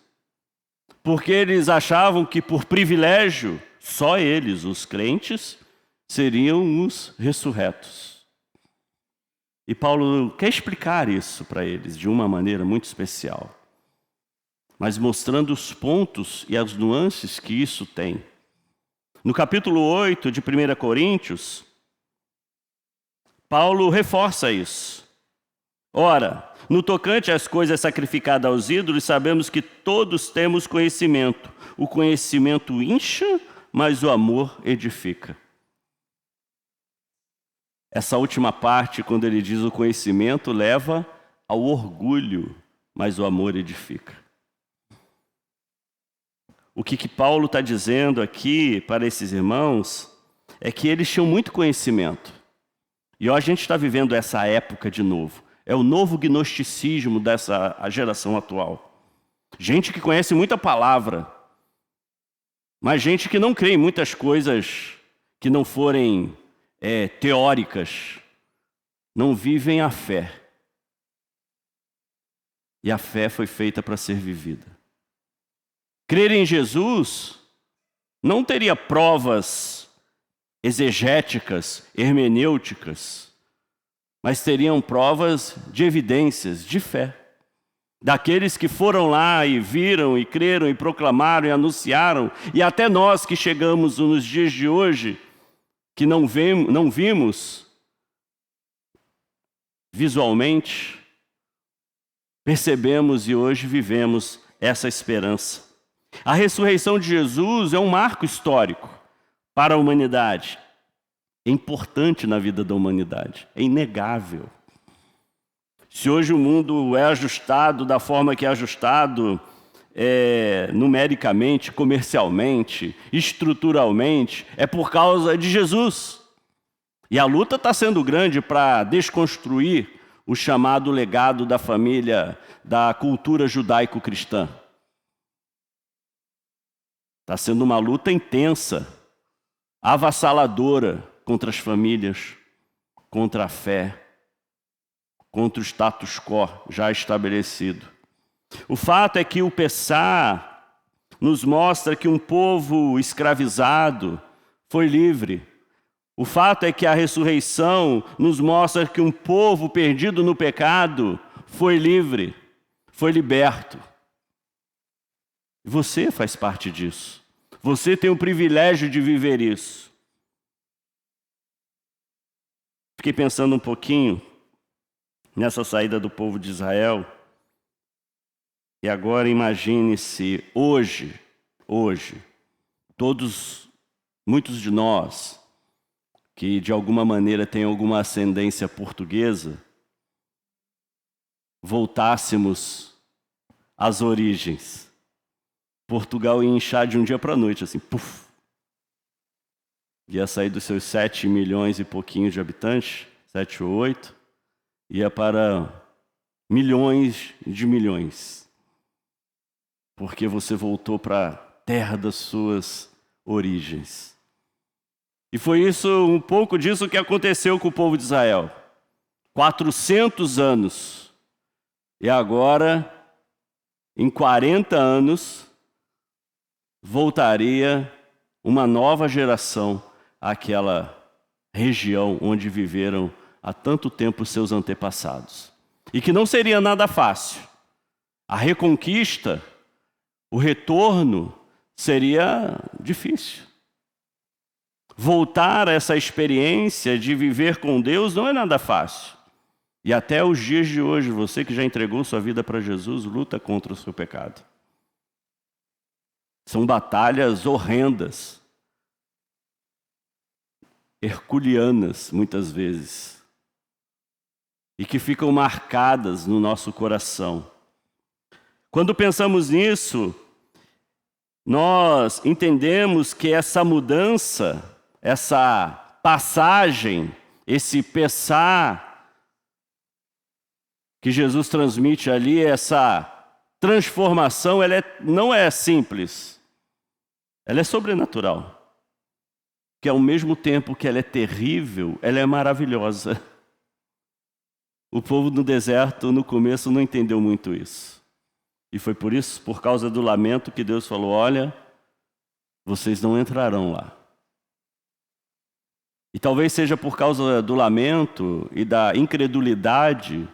porque eles achavam que por privilégio, só eles, os crentes, seriam os ressurretos. E Paulo quer explicar isso para eles de uma maneira muito especial, mas mostrando os pontos e as nuances que isso tem. No capítulo 8 de 1 Coríntios, Paulo reforça isso. Ora, no tocante às coisas sacrificadas aos ídolos, sabemos que todos temos conhecimento. O conhecimento incha, mas o amor edifica. Essa última parte, quando ele diz o conhecimento, leva ao orgulho, mas o amor edifica. O que Paulo está dizendo aqui para esses irmãos é que eles tinham muito conhecimento. E hoje a gente está vivendo essa época de novo. É o novo gnosticismo dessa geração atual. Gente que conhece muita palavra, mas gente que não crê em muitas coisas que não forem teóricas. Não vivem a fé. E a fé foi feita para ser vivida. Crer em Jesus não teria provas exegéticas, hermenêuticas, mas teriam provas de evidências, de fé. Daqueles que foram lá e viram, e creram, e proclamaram, e anunciaram, e até nós que chegamos nos dias de hoje, que não vimos visualmente, percebemos e hoje vivemos essa esperança. A ressurreição de Jesus é um marco histórico para a humanidade. É importante na vida da humanidade, é inegável. Se hoje o mundo é ajustado da forma que é ajustado, numericamente, comercialmente, estruturalmente, é por causa de Jesus. E a luta está sendo grande para desconstruir o chamado legado da família, da cultura judaico-cristã. Está sendo uma luta intensa, avassaladora contra as famílias, contra a fé. contra o status quo já estabelecido. O fato é que o Pessá nos mostra que um povo escravizado foi livre. O fato é que a ressurreição nos mostra que um povo perdido no pecado foi livre, foi liberto. Você faz parte disso. Você tem o privilégio de viver isso. Fiquei pensando um pouquinho nessa saída do povo de Israel. E agora imagine-se hoje, muitos de nós, que de alguma maneira têm alguma ascendência portuguesa, voltássemos às origens. Portugal ia inchar de um dia para a noite, assim, puf. Ia sair dos seus 7 milhões e pouquinho de habitantes, 7 ou 8, ia para milhões de milhões. Porque você voltou para a terra das suas origens. E foi um pouco disso que aconteceu com o povo de Israel. 400 anos. E agora, em 40 anos, voltaria uma nova geração àquela região onde viveram há tanto tempo seus antepassados. E que não seria nada fácil. A reconquista, o retorno, seria difícil. Voltar a essa experiência de viver com Deus não é nada fácil. E até os dias de hoje, você que já entregou sua vida para Jesus, luta contra o seu pecado. São batalhas horrendas, herculeanas, muitas vezes, e que ficam marcadas no nosso coração. Quando pensamos nisso, nós entendemos que essa mudança, essa passagem, esse Pessá que Jesus transmite ali, essa transformação, ela não é simples, ela é sobrenatural. Que ao mesmo tempo que ela é terrível, ela é maravilhosa. O povo no deserto, no começo, não entendeu muito isso. E foi por isso, por causa do lamento, que Deus falou: olha, vocês não entrarão lá. E talvez seja por causa do lamento e da incredulidade,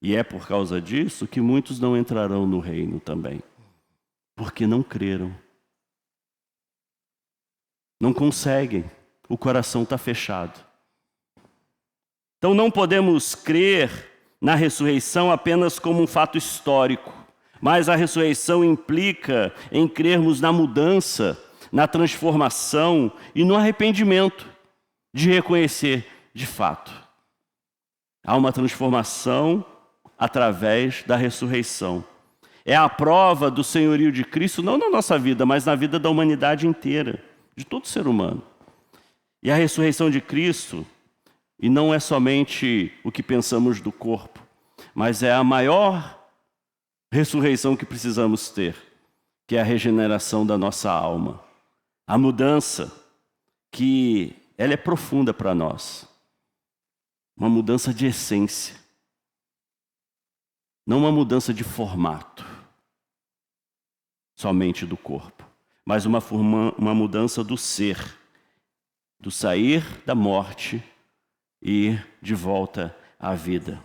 e é por causa disso, que muitos não entrarão no reino também. Porque não creram. Não conseguem. O coração está fechado. Então não podemos crer na ressurreição apenas como um fato histórico. Mas a ressurreição implica em crermos na mudança, na transformação e no arrependimento de reconhecer de fato. Há uma transformação através da ressurreição. É a prova do senhorio de Cristo, não na nossa vida, mas na vida da humanidade inteira, de todo ser humano. E a ressurreição de Cristo, e não é somente o que pensamos do corpo, mas é a maior ressurreição que precisamos ter, que é a regeneração da nossa alma. A mudança que ela é profunda para nós. Uma mudança de essência. Não uma mudança de formato, somente do corpo, mas uma mudança do ser, do sair da morte e ir de volta à vida.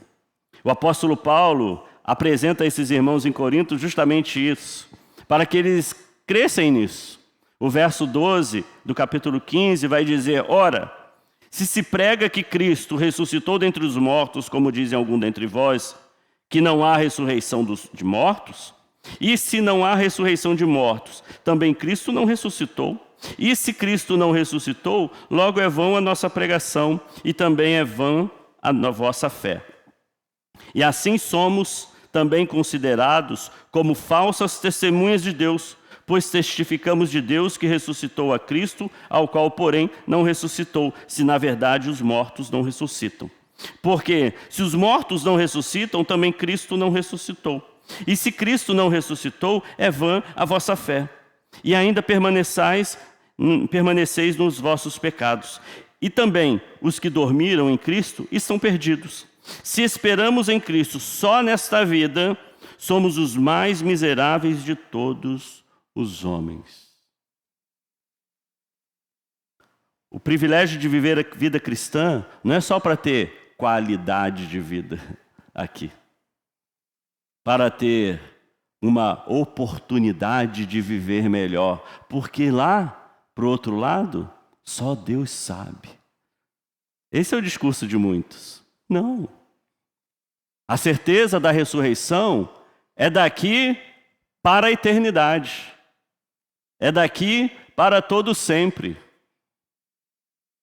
O apóstolo Paulo apresenta a esses irmãos em Corinto justamente isso, para que eles crescem nisso. O verso 12 do capítulo 15 vai dizer: ora, se prega que Cristo ressuscitou dentre os mortos, como dizem alguns dentre vós, que não há ressurreição de mortos? E se não há ressurreição de mortos, também Cristo não ressuscitou? E se Cristo não ressuscitou, logo é vã a nossa pregação, e também é vã a vossa fé. E assim somos também considerados como falsas testemunhas de Deus, pois testificamos de Deus que ressuscitou a Cristo, ao qual, porém, não ressuscitou, se na verdade os mortos não ressuscitam. Porque se os mortos não ressuscitam, também Cristo não ressuscitou. E se Cristo não ressuscitou, é vã a vossa fé. E ainda permaneceis nos vossos pecados. E também os que dormiram em Cristo estão perdidos. Se esperamos em Cristo só nesta vida, somos os mais miseráveis de todos os homens. O privilégio de viver a vida cristã não é só para ter qualidade de vida aqui, para ter uma oportunidade de viver melhor, porque lá, para o outro lado, só Deus sabe. Esse é o discurso de muitos. Não. A certeza da ressurreição é daqui para a eternidade. É daqui para todo sempre.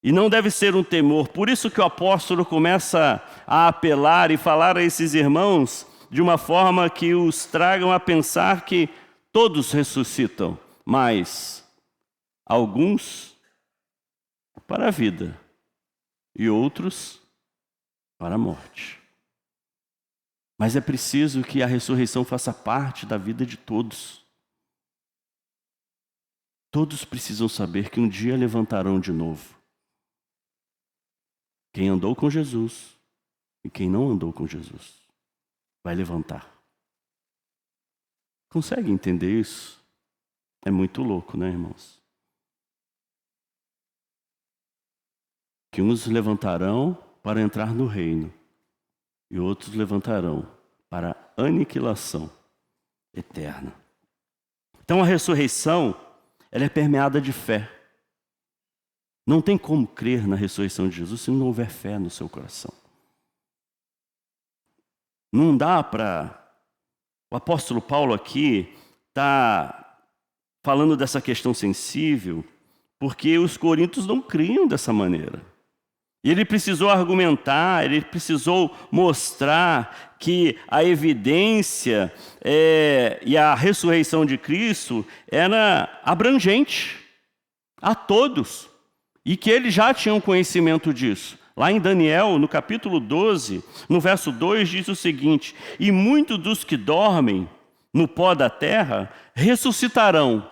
E não deve ser um temor. Por isso que o apóstolo começa a apelar e falar a esses irmãos de uma forma que os tragam a pensar que todos ressuscitam, mas alguns para a vida e outros para a morte. Mas é preciso que a ressurreição faça parte da vida de todos. Todos precisam saber que um dia levantarão de novo. Quem andou com Jesus e quem não andou com Jesus vai levantar. Consegue entender isso? É muito louco, né, irmãos? Que uns levantarão para entrar no reino e outros levantarão para a aniquilação eterna. Então a ressurreição, ela é permeada de fé. Não tem como crer na ressurreição de Jesus se não houver fé no seu coração. Não dá para... O apóstolo Paulo aqui está falando dessa questão sensível porque os coríntios não criam dessa maneira. E ele precisou argumentar, ele precisou mostrar que a evidência e a ressurreição de Cristo era abrangente a todos. E que eles já tinham conhecimento disso. Lá em Daniel, no capítulo 12, no verso 2, diz o seguinte: e muitos dos que dormem no pó da terra ressuscitarão,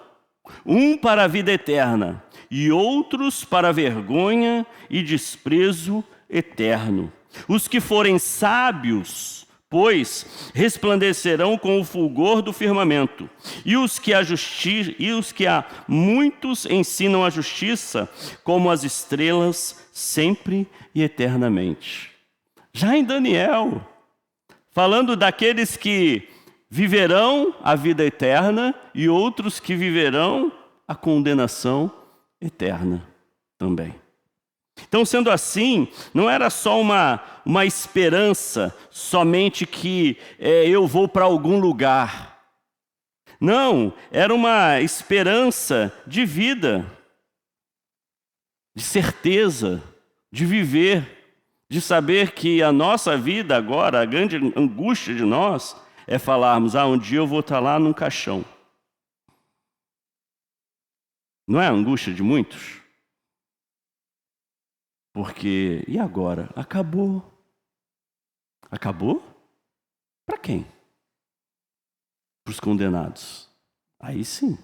um para a vida eterna, e outros para a vergonha e desprezo eterno. Os que forem sábios, pois, resplandecerão com o fulgor do firmamento, e os que a muitos ensinam a justiça, como as estrelas, sempre e eternamente. Já em Daniel, falando daqueles que viverão a vida eterna e outros que viverão a condenação eterna também. Então, sendo assim, não era só uma esperança, somente que eu vou para algum lugar. Não, era uma esperança de vida, de certeza, de viver, de saber que a nossa vida agora, a grande angústia de nós, é falarmos, um dia eu vou estar lá num caixão. Não é a angústia de muitos? Porque, e agora? Acabou. Acabou? Para quem? Para os condenados. Aí sim.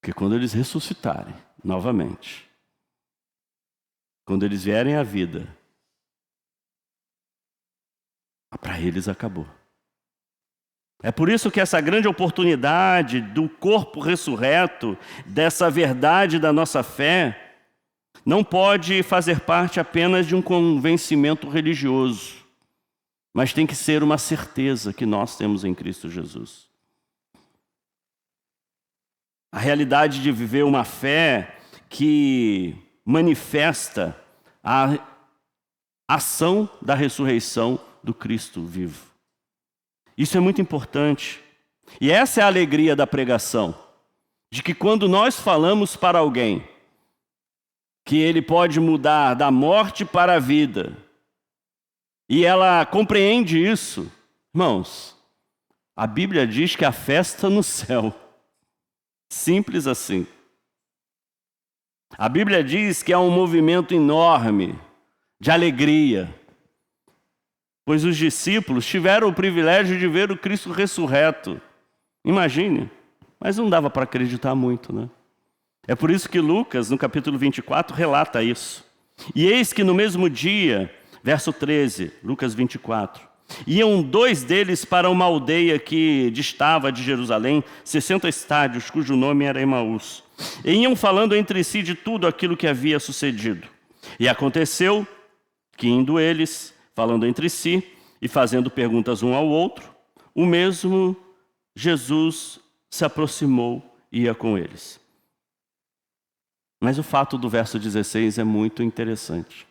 Porque quando eles ressuscitarem novamente, quando eles vierem à vida, para eles acabou. É por isso que essa grande oportunidade do corpo ressurreto, dessa verdade da nossa fé, não pode fazer parte apenas de um convencimento religioso, mas tem que ser uma certeza que nós temos em Cristo Jesus. A realidade de viver uma fé que manifesta a ação da ressurreição do Cristo vivo. Isso é muito importante. E essa é a alegria da pregação, de que quando nós falamos para alguém que ele pode mudar da morte para a vida, e ela compreende isso, irmãos, a Bíblia diz que a festa no céu, simples assim. A Bíblia diz que há um movimento enorme de alegria, pois os discípulos tiveram o privilégio de ver o Cristo ressurreto. Imagine, mas não dava para acreditar muito, né? É por isso que Lucas, no capítulo 24, relata isso. E eis que no mesmo dia Verso 13, Lucas 24. Iam 2 deles para uma aldeia que distava de Jerusalém 60 estádios, cujo nome era Emaús. E iam falando entre si de tudo aquilo que havia sucedido. E aconteceu que, indo eles, falando entre si e fazendo perguntas um ao outro, o mesmo Jesus se aproximou e ia com eles. Mas o fato do verso 16 é muito interessante.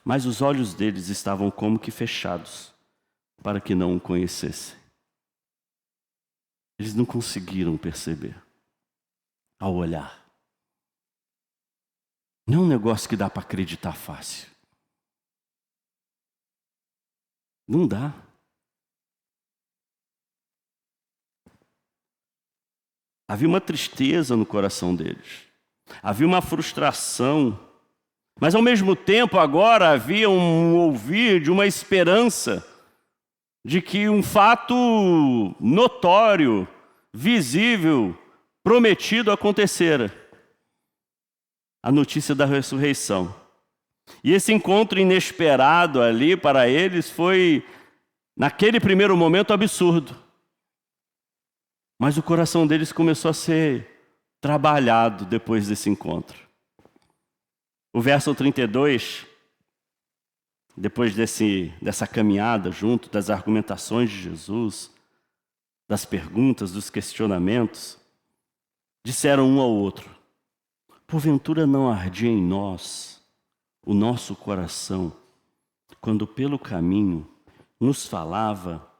Mas os olhos deles estavam como que fechados, para que não o conhecessem. Eles não conseguiram perceber, ao olhar. Não é um negócio que dá para acreditar fácil. Não dá. Havia uma tristeza no coração deles. Havia uma frustração. Mas ao mesmo tempo agora havia um ouvir de uma esperança de que um fato notório, visível, prometido acontecera. A notícia da ressurreição. E esse encontro inesperado ali para eles foi, naquele primeiro momento, absurdo. Mas o coração deles começou a ser trabalhado depois desse encontro. O verso 32, depois dessa caminhada junto das argumentações de Jesus, das perguntas, dos questionamentos, disseram um ao outro: porventura não ardia em nós o nosso coração, quando pelo caminho nos falava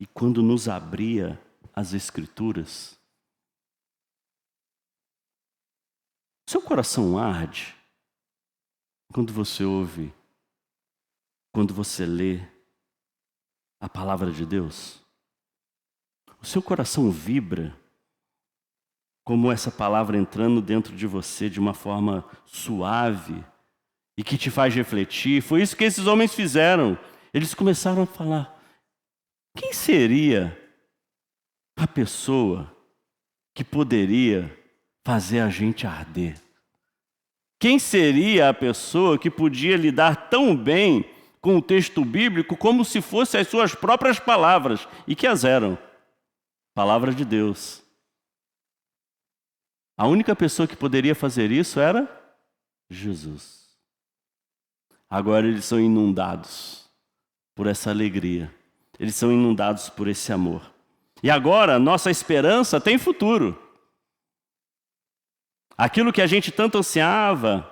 e quando nos abria as Escrituras? Seu coração arde quando você ouve, quando você lê a palavra de Deus? O seu coração vibra como essa palavra entrando dentro de você de uma forma suave e que te faz refletir? Foi isso que esses homens fizeram. Eles começaram a falar: quem seria a pessoa que poderia fazer a gente arder? Quem seria a pessoa que podia lidar tão bem com o texto bíblico como se fossem as suas próprias palavras? E que as eram. Palavra de Deus. A única pessoa que poderia fazer isso era Jesus. Agora eles são inundados por essa alegria. Eles são inundados por esse amor. E agora nossa esperança tem futuro. Aquilo que a gente tanto ansiava,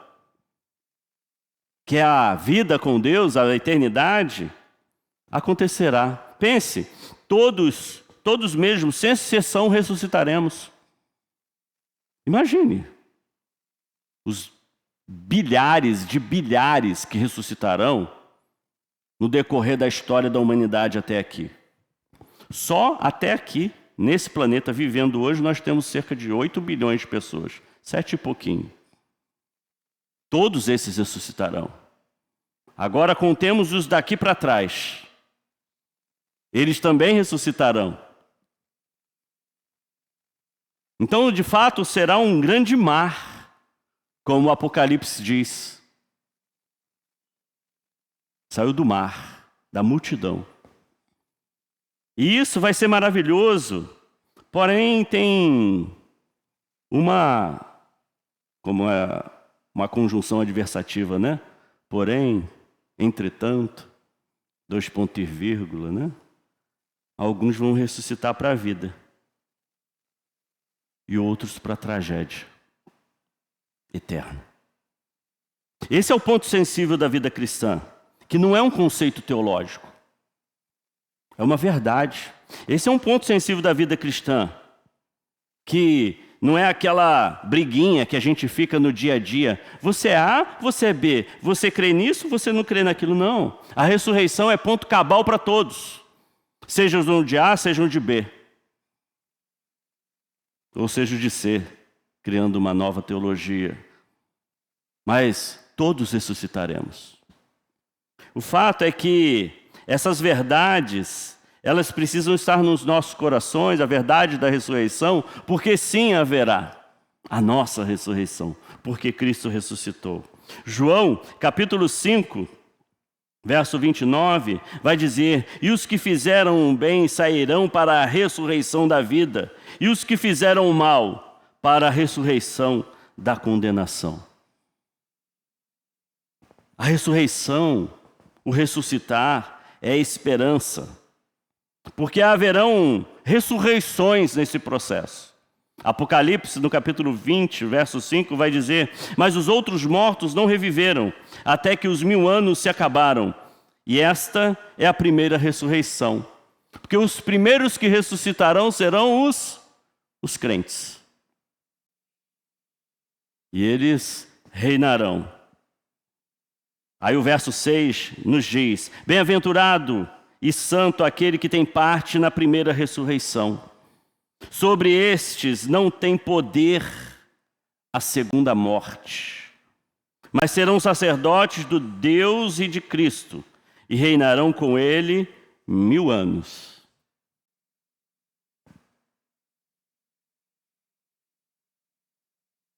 que é a vida com Deus, a eternidade, acontecerá. Pense, todos mesmo, sem exceção, ressuscitaremos. Imagine os bilhares de bilhares que ressuscitarão no decorrer da história da humanidade até aqui. Só até aqui, nesse planeta vivendo hoje, nós temos cerca de 8 bilhões de pessoas. 7 e pouquinho. Todos esses ressuscitarão. Agora contemos os daqui para trás. Eles também ressuscitarão. Então, de fato, será um grande mar, como o Apocalipse diz. Saiu do mar, da multidão. E isso vai ser maravilhoso. Porém, tem como é uma conjunção adversativa, né? Porém, entretanto, 2 pontos e vírgula, né? Alguns vão ressuscitar para a vida e outros para a tragédia eterna. Esse é o ponto sensível da vida cristã, que não é um conceito teológico, é uma verdade. Esse é um ponto sensível da vida cristã, que não é aquela briguinha que a gente fica no dia a dia. Você é A, você é B. Você crê nisso, você não crê naquilo, não. A ressurreição é ponto cabal para todos. Sejam os de A, sejam de B. Ou seja, de C, criando uma nova teologia. Mas todos ressuscitaremos. O fato é que essas verdades, elas precisam estar nos nossos corações, a verdade da ressurreição, porque sim haverá a nossa ressurreição, porque Cristo ressuscitou. João, capítulo 5, Verso 29 vai dizer: e os que fizeram o bem sairão para a ressurreição da vida, e os que fizeram o mal para a ressurreição da condenação. A ressurreição, o ressuscitar, é a esperança, porque haverão ressurreições nesse processo. Apocalipse, no capítulo 20, verso 5, vai dizer: mas os outros mortos não reviveram, até que os 1000 anos se acabaram. E esta é a primeira ressurreição. Porque os primeiros que ressuscitarão serão os crentes. E eles reinarão. Aí o verso 6 nos diz: bem-aventurado e santo aquele que tem parte na primeira ressurreição. Sobre estes não tem poder a segunda morte, mas serão sacerdotes do Deus e de Cristo, e reinarão com ele 1000 anos.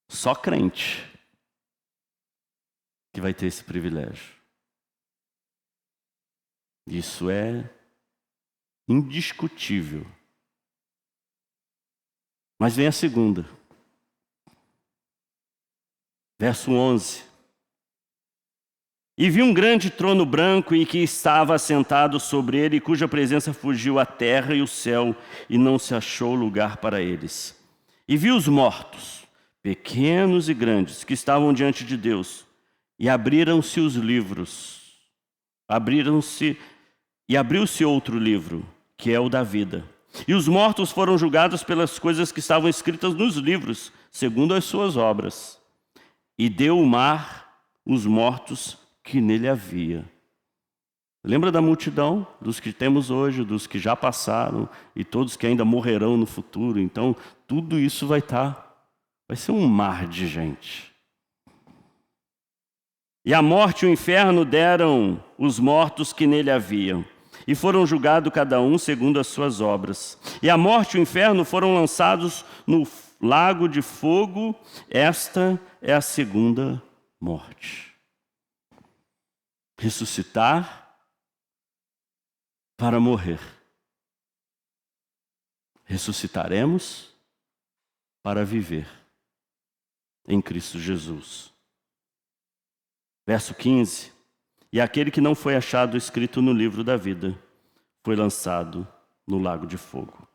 Só crente que vai ter esse privilégio. Isso é indiscutível. Mas vem a segunda. Verso 11. E vi um grande trono branco e que estava assentado sobre ele, cuja presença fugiu a terra e o céu, e não se achou lugar para eles. E vi os mortos, pequenos e grandes, que estavam diante de Deus, e abriram-se os livros. Abriu-se outro livro, que é o da vida. E os mortos foram julgados pelas coisas que estavam escritas nos livros, segundo as suas obras. E deu o mar os mortos que nele havia. Lembra da multidão, dos que temos hoje, dos que já passaram e todos que ainda morrerão no futuro? Então, tudo isso vai ser um mar de gente. E a morte e o inferno deram os mortos que nele haviam. E foram julgados cada um segundo as suas obras. E a morte e o inferno foram lançados no lago de fogo. Esta é a segunda morte. Ressuscitar para morrer. Ressuscitaremos para viver em Cristo Jesus. Verso 15. E aquele que não foi achado escrito no livro da vida foi lançado no lago de fogo.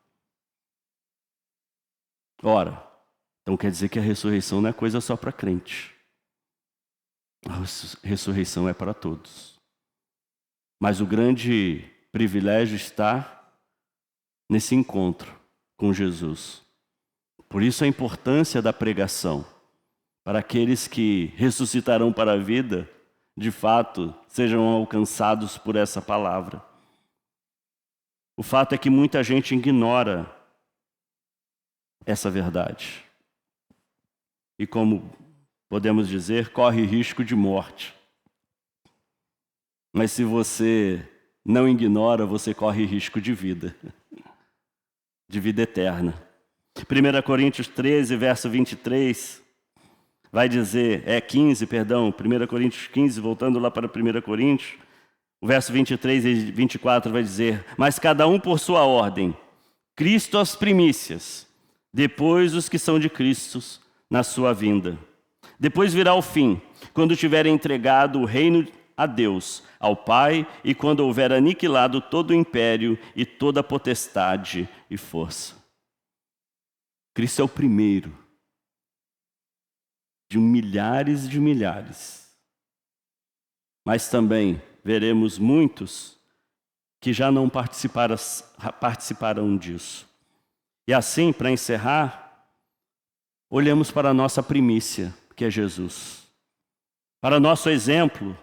Ora, então quer dizer que a ressurreição não é coisa só para crente. A ressurreição é para todos. Mas o grande privilégio está nesse encontro com Jesus. Por isso a importância da pregação, para aqueles que ressuscitarão para a vida, de fato, sejam alcançados por essa palavra. O fato é que muita gente ignora essa verdade. E como podemos dizer, corre risco de morte. Mas se você não ignora, você corre risco de vida eterna. 1 Coríntios 13, verso 23... vai dizer, 1 Coríntios 15, voltando lá para 1 Coríntios, o verso 23 e 24 vai dizer: mas cada um por sua ordem, Cristo as primícias, depois os que são de Cristo na sua vinda. Depois virá o fim, quando tiver entregado o reino a Deus, ao Pai, e quando houver aniquilado todo o império e toda a potestade e força. Cristo é o primeiro de milhares de milhares. Mas também veremos muitos que já não participarão disso. E assim, para encerrar, olhamos para a nossa primícia, que é Jesus. Para nosso exemplo,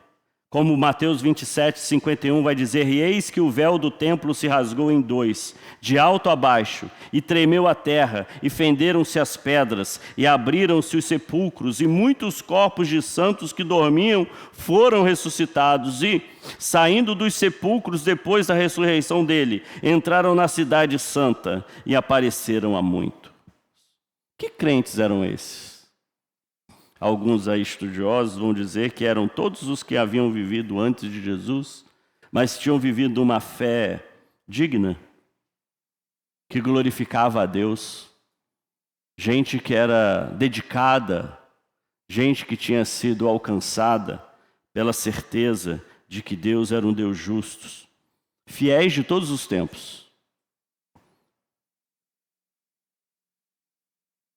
como Mateus 27, 51 vai dizer: e eis que o véu do templo se rasgou em dois, de alto a baixo, e tremeu a terra, e fenderam-se as pedras, e abriram-se os sepulcros, e muitos corpos de santos que dormiam foram ressuscitados, e, saindo dos sepulcros depois da ressurreição dele, entraram na cidade santa, e apareceram a muitos. Que crentes eram esses? alguns aí estudiosos vão dizer que eram todos os que haviam vivido antes de Jesus, mas tinham vivido uma fé digna, que glorificava a Deus, gente que era dedicada, gente que tinha sido alcançada pela certeza de que Deus era um Deus justo, fiéis de todos os tempos.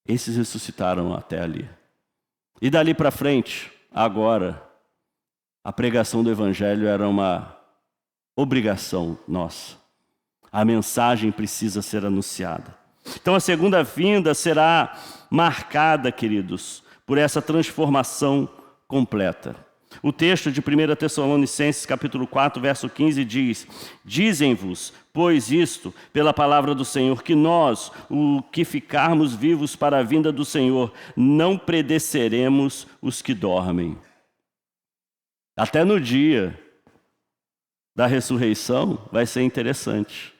Esses ressuscitaram até ali. E dali para frente, agora, a pregação do Evangelho era uma obrigação nossa. A mensagem precisa ser anunciada. Então a segunda vinda será marcada, queridos, por essa transformação completa. O texto de 1 Tessalonicenses, capítulo 4, verso 15, diz: Dizem-vos, pois isto, pela palavra do Senhor, que nós, o que ficarmos vivos para a vinda do Senhor, não predeceremos os que dormem. Até no dia da ressurreição vai ser interessante,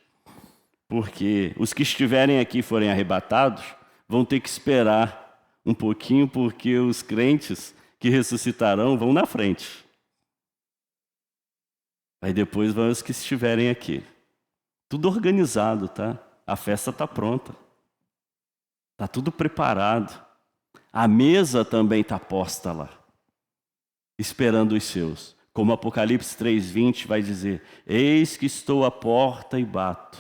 porque os que estiverem aqui e forem arrebatados vão ter que esperar um pouquinho, porque os crentes que ressuscitarão vão na frente. Aí depois vão os que estiverem aqui. Tudo organizado, tá? A festa está pronta. Está tudo preparado. A mesa também está posta lá, esperando os seus. Como Apocalipse 3:20 vai dizer: Eis que estou à porta e bato.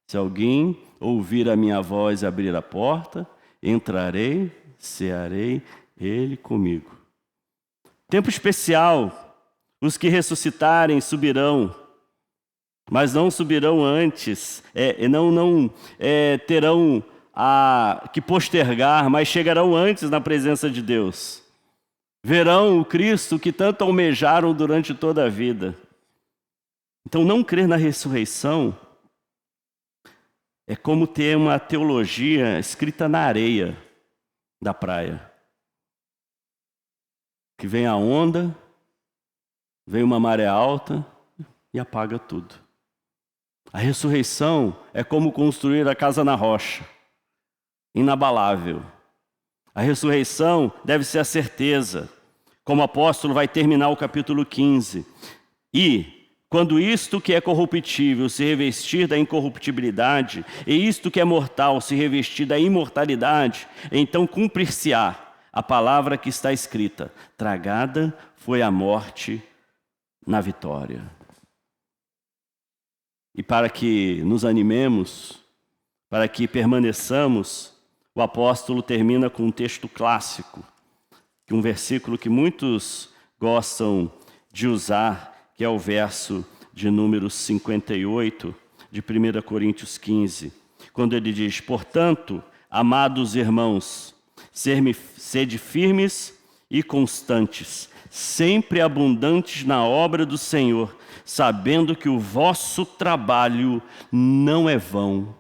Se alguém ouvir a minha voz e abrir a porta, entrarei, cearei ele comigo. Tempo especial, os que ressuscitarem subirão, mas não subirão antes, terão que postergar, mas chegarão antes na presença de Deus. Verão o Cristo que tanto almejaram durante toda a vida. Então, não crer na ressurreição é como ter uma teologia escrita na areia da praia. Que vem a onda, vem uma maré alta e apaga tudo. A ressurreição é como construir a casa na rocha, inabalável. A ressurreição deve ser a certeza, como o apóstolo vai terminar o capítulo 15. E, quando isto que é corruptível se revestir da incorruptibilidade, e isto que é mortal se revestir da imortalidade, então cumprir-se-á a palavra que está escrita: tragada foi a morte na vitória. E para que nos animemos, para que permaneçamos, o apóstolo termina com um texto clássico, que um versículo que muitos gostam de usar, que é o verso de número 58 de 1 Coríntios 15, quando ele diz: portanto, amados irmãos, sede firmes e constantes, sempre abundantes na obra do Senhor, sabendo que o vosso trabalho não é vão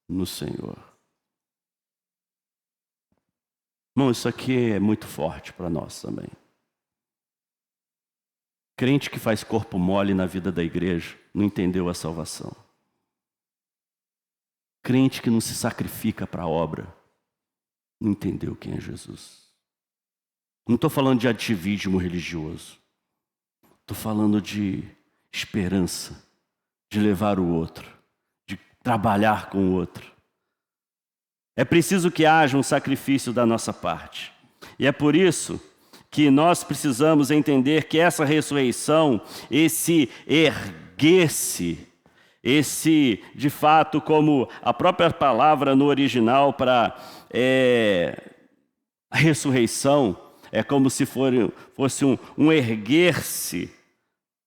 no Senhor. Irmão, isso aqui é muito forte para nós também. Crente que faz corpo mole na vida da igreja não entendeu a salvação. Crente que não se sacrifica para a obra não entendeu quem é Jesus. Não estou falando de ativismo religioso. Estou falando de esperança, de levar o outro, de trabalhar com o outro. É preciso que haja um sacrifício da nossa parte. E é por isso que nós precisamos entender que essa ressurreição, esse erguer-se, esse, de fato, como a própria palavra no original para a ressurreição, é como se fosse um erguer-se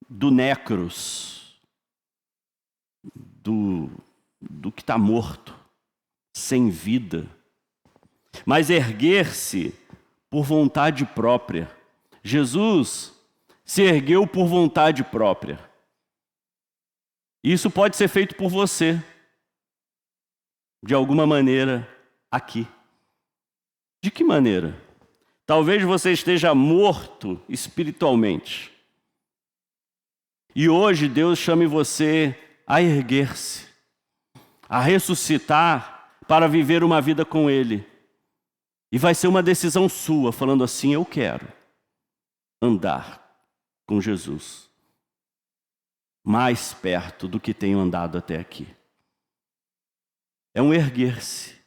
do nécros, do que está morto, sem vida. Mas erguer-se por vontade própria. Jesus se ergueu por vontade própria. Isso pode ser feito por você, de alguma maneira, aqui. De que maneira? Talvez você esteja morto espiritualmente. E hoje Deus chame você a erguer-se, a ressuscitar para viver uma vida com Ele. E vai ser uma decisão sua, falando assim: eu quero andar com Jesus mais perto do que tenho andado até aqui. É um erguer-se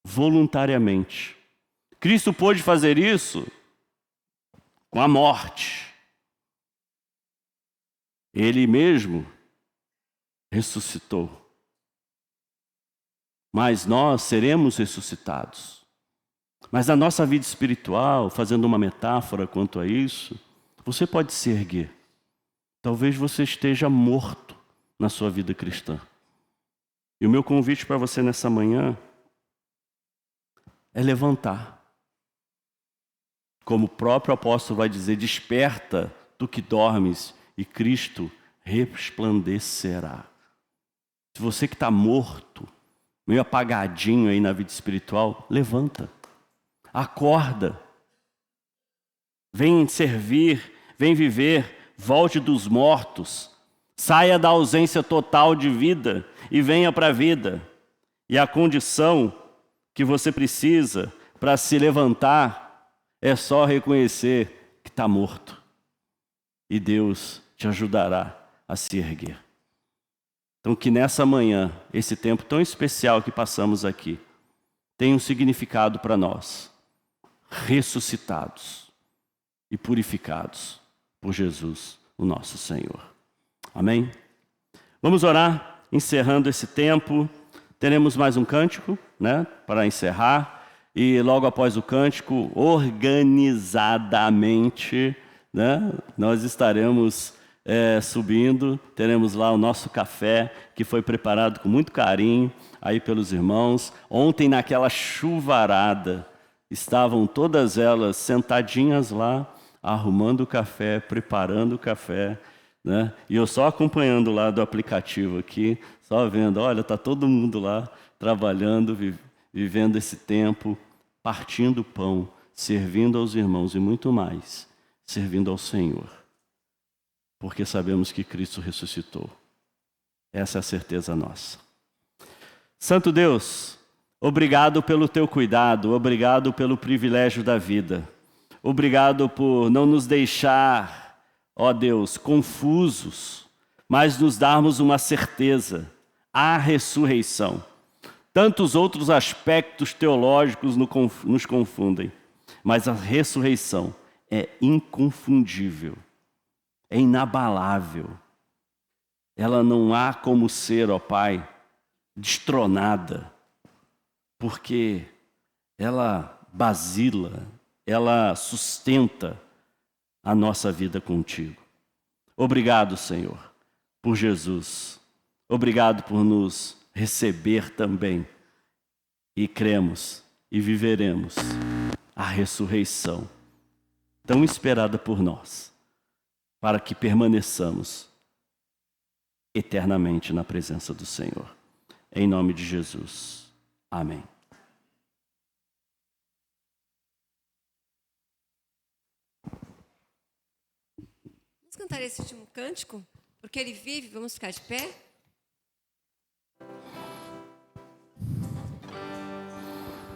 voluntariamente. Cristo pôde fazer isso com a morte. Ele mesmo ressuscitou. Mas nós seremos ressuscitados. Mas na nossa vida espiritual, fazendo uma metáfora quanto a isso, você pode se erguer. Talvez você esteja morto na sua vida cristã. E o meu convite para você nessa manhã é levantar. Como o próprio apóstolo vai dizer: desperta tu que dormes e Cristo resplandecerá. Se você que está morto, meio apagadinho aí na vida espiritual, levanta, acorda, vem servir, vem viver, volte dos mortos, saia da ausência total de vida e venha para a vida. E a condição que você precisa para se levantar é só reconhecer que está morto. E Deus te ajudará a se erguer. Então que nessa manhã, esse tempo tão especial que passamos aqui, tenha um significado para nós. Ressuscitados e purificados por Jesus, o nosso Senhor. Amém? Vamos orar, encerrando esse tempo. Teremos mais um cântico, né, para encerrar. E logo após o cântico, organizadamente, né, nós estaremos subindo. Teremos lá o nosso café, que foi preparado com muito carinho aí pelos irmãos. Ontem, naquela chuvarada, estavam todas elas sentadinhas lá, arrumando o café, preparando o café, né? E eu só acompanhando lá do aplicativo aqui, só vendo, olha, está todo mundo lá trabalhando, vivendo esse tempo, partindo o pão, servindo aos irmãos e muito mais, servindo ao Senhor. Porque sabemos que Cristo ressuscitou. Essa é a certeza nossa. Santo Deus, obrigado pelo teu cuidado, obrigado pelo privilégio da vida. Obrigado por não nos deixar, ó Deus, confusos, mas nos darmos uma certeza, a ressurreição. Tantos outros aspectos teológicos nos confundem, mas a ressurreição é inconfundível, é inabalável. Ela não há como ser, ó Pai, destronada, porque ela basila, ela sustenta a nossa vida contigo. Obrigado, Senhor, por Jesus. Obrigado por nos receber também. E cremos e viveremos a ressurreição tão esperada por nós, para que permaneçamos eternamente na presença do Senhor. Em nome de Jesus. Amém. Vamos cantar esse último cântico? Porque ele vive, vamos ficar de pé?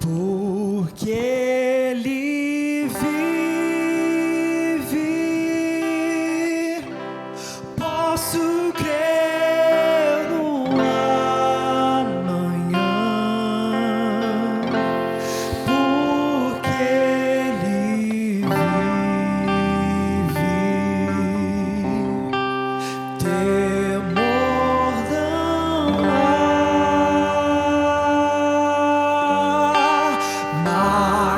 Porque ele vive, posso crer no amanhã. Porque ele vive, temor não há.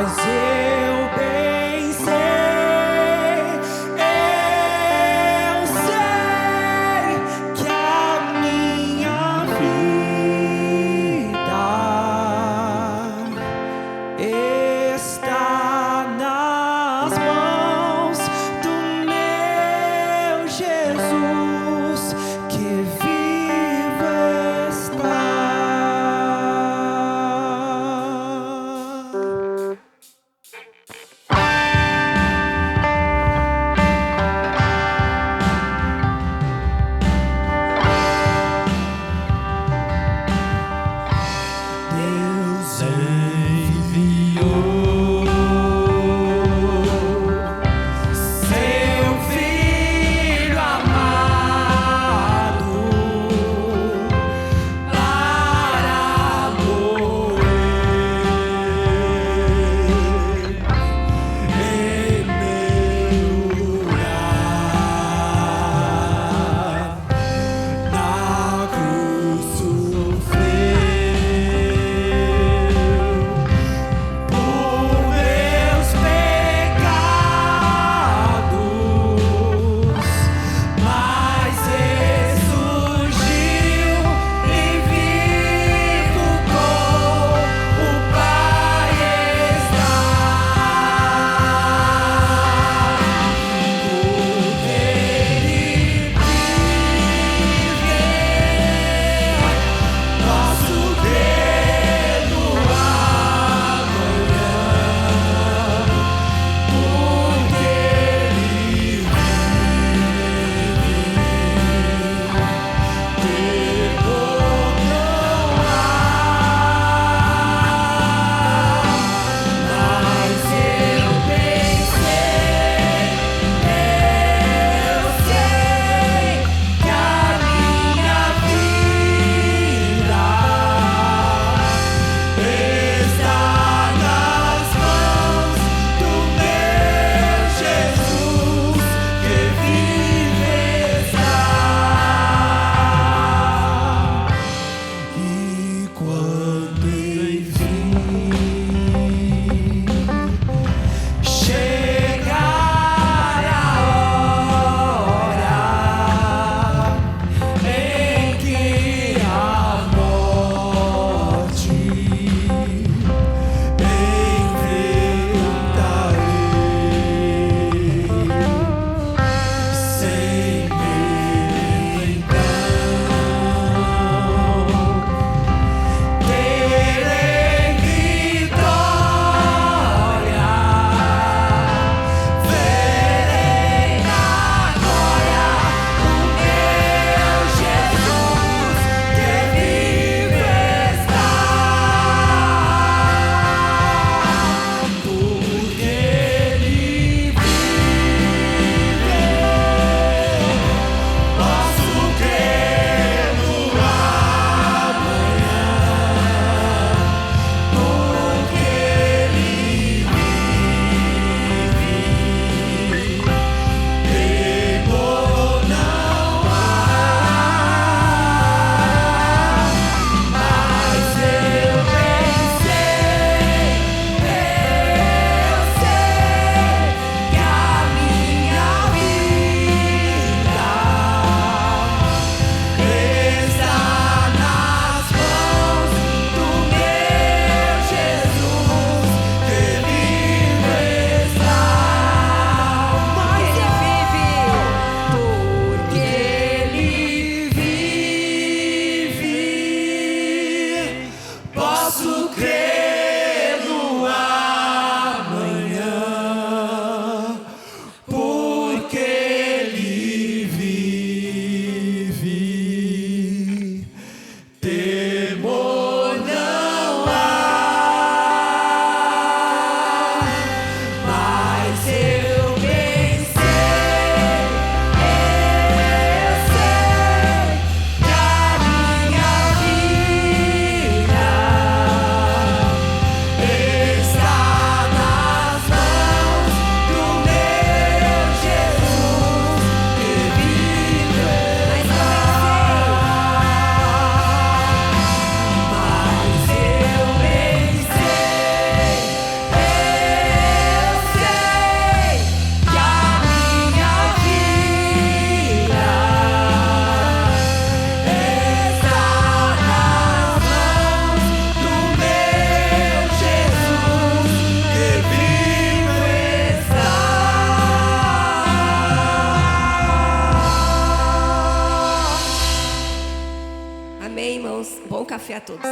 Amém, irmãos. Bom café a todos.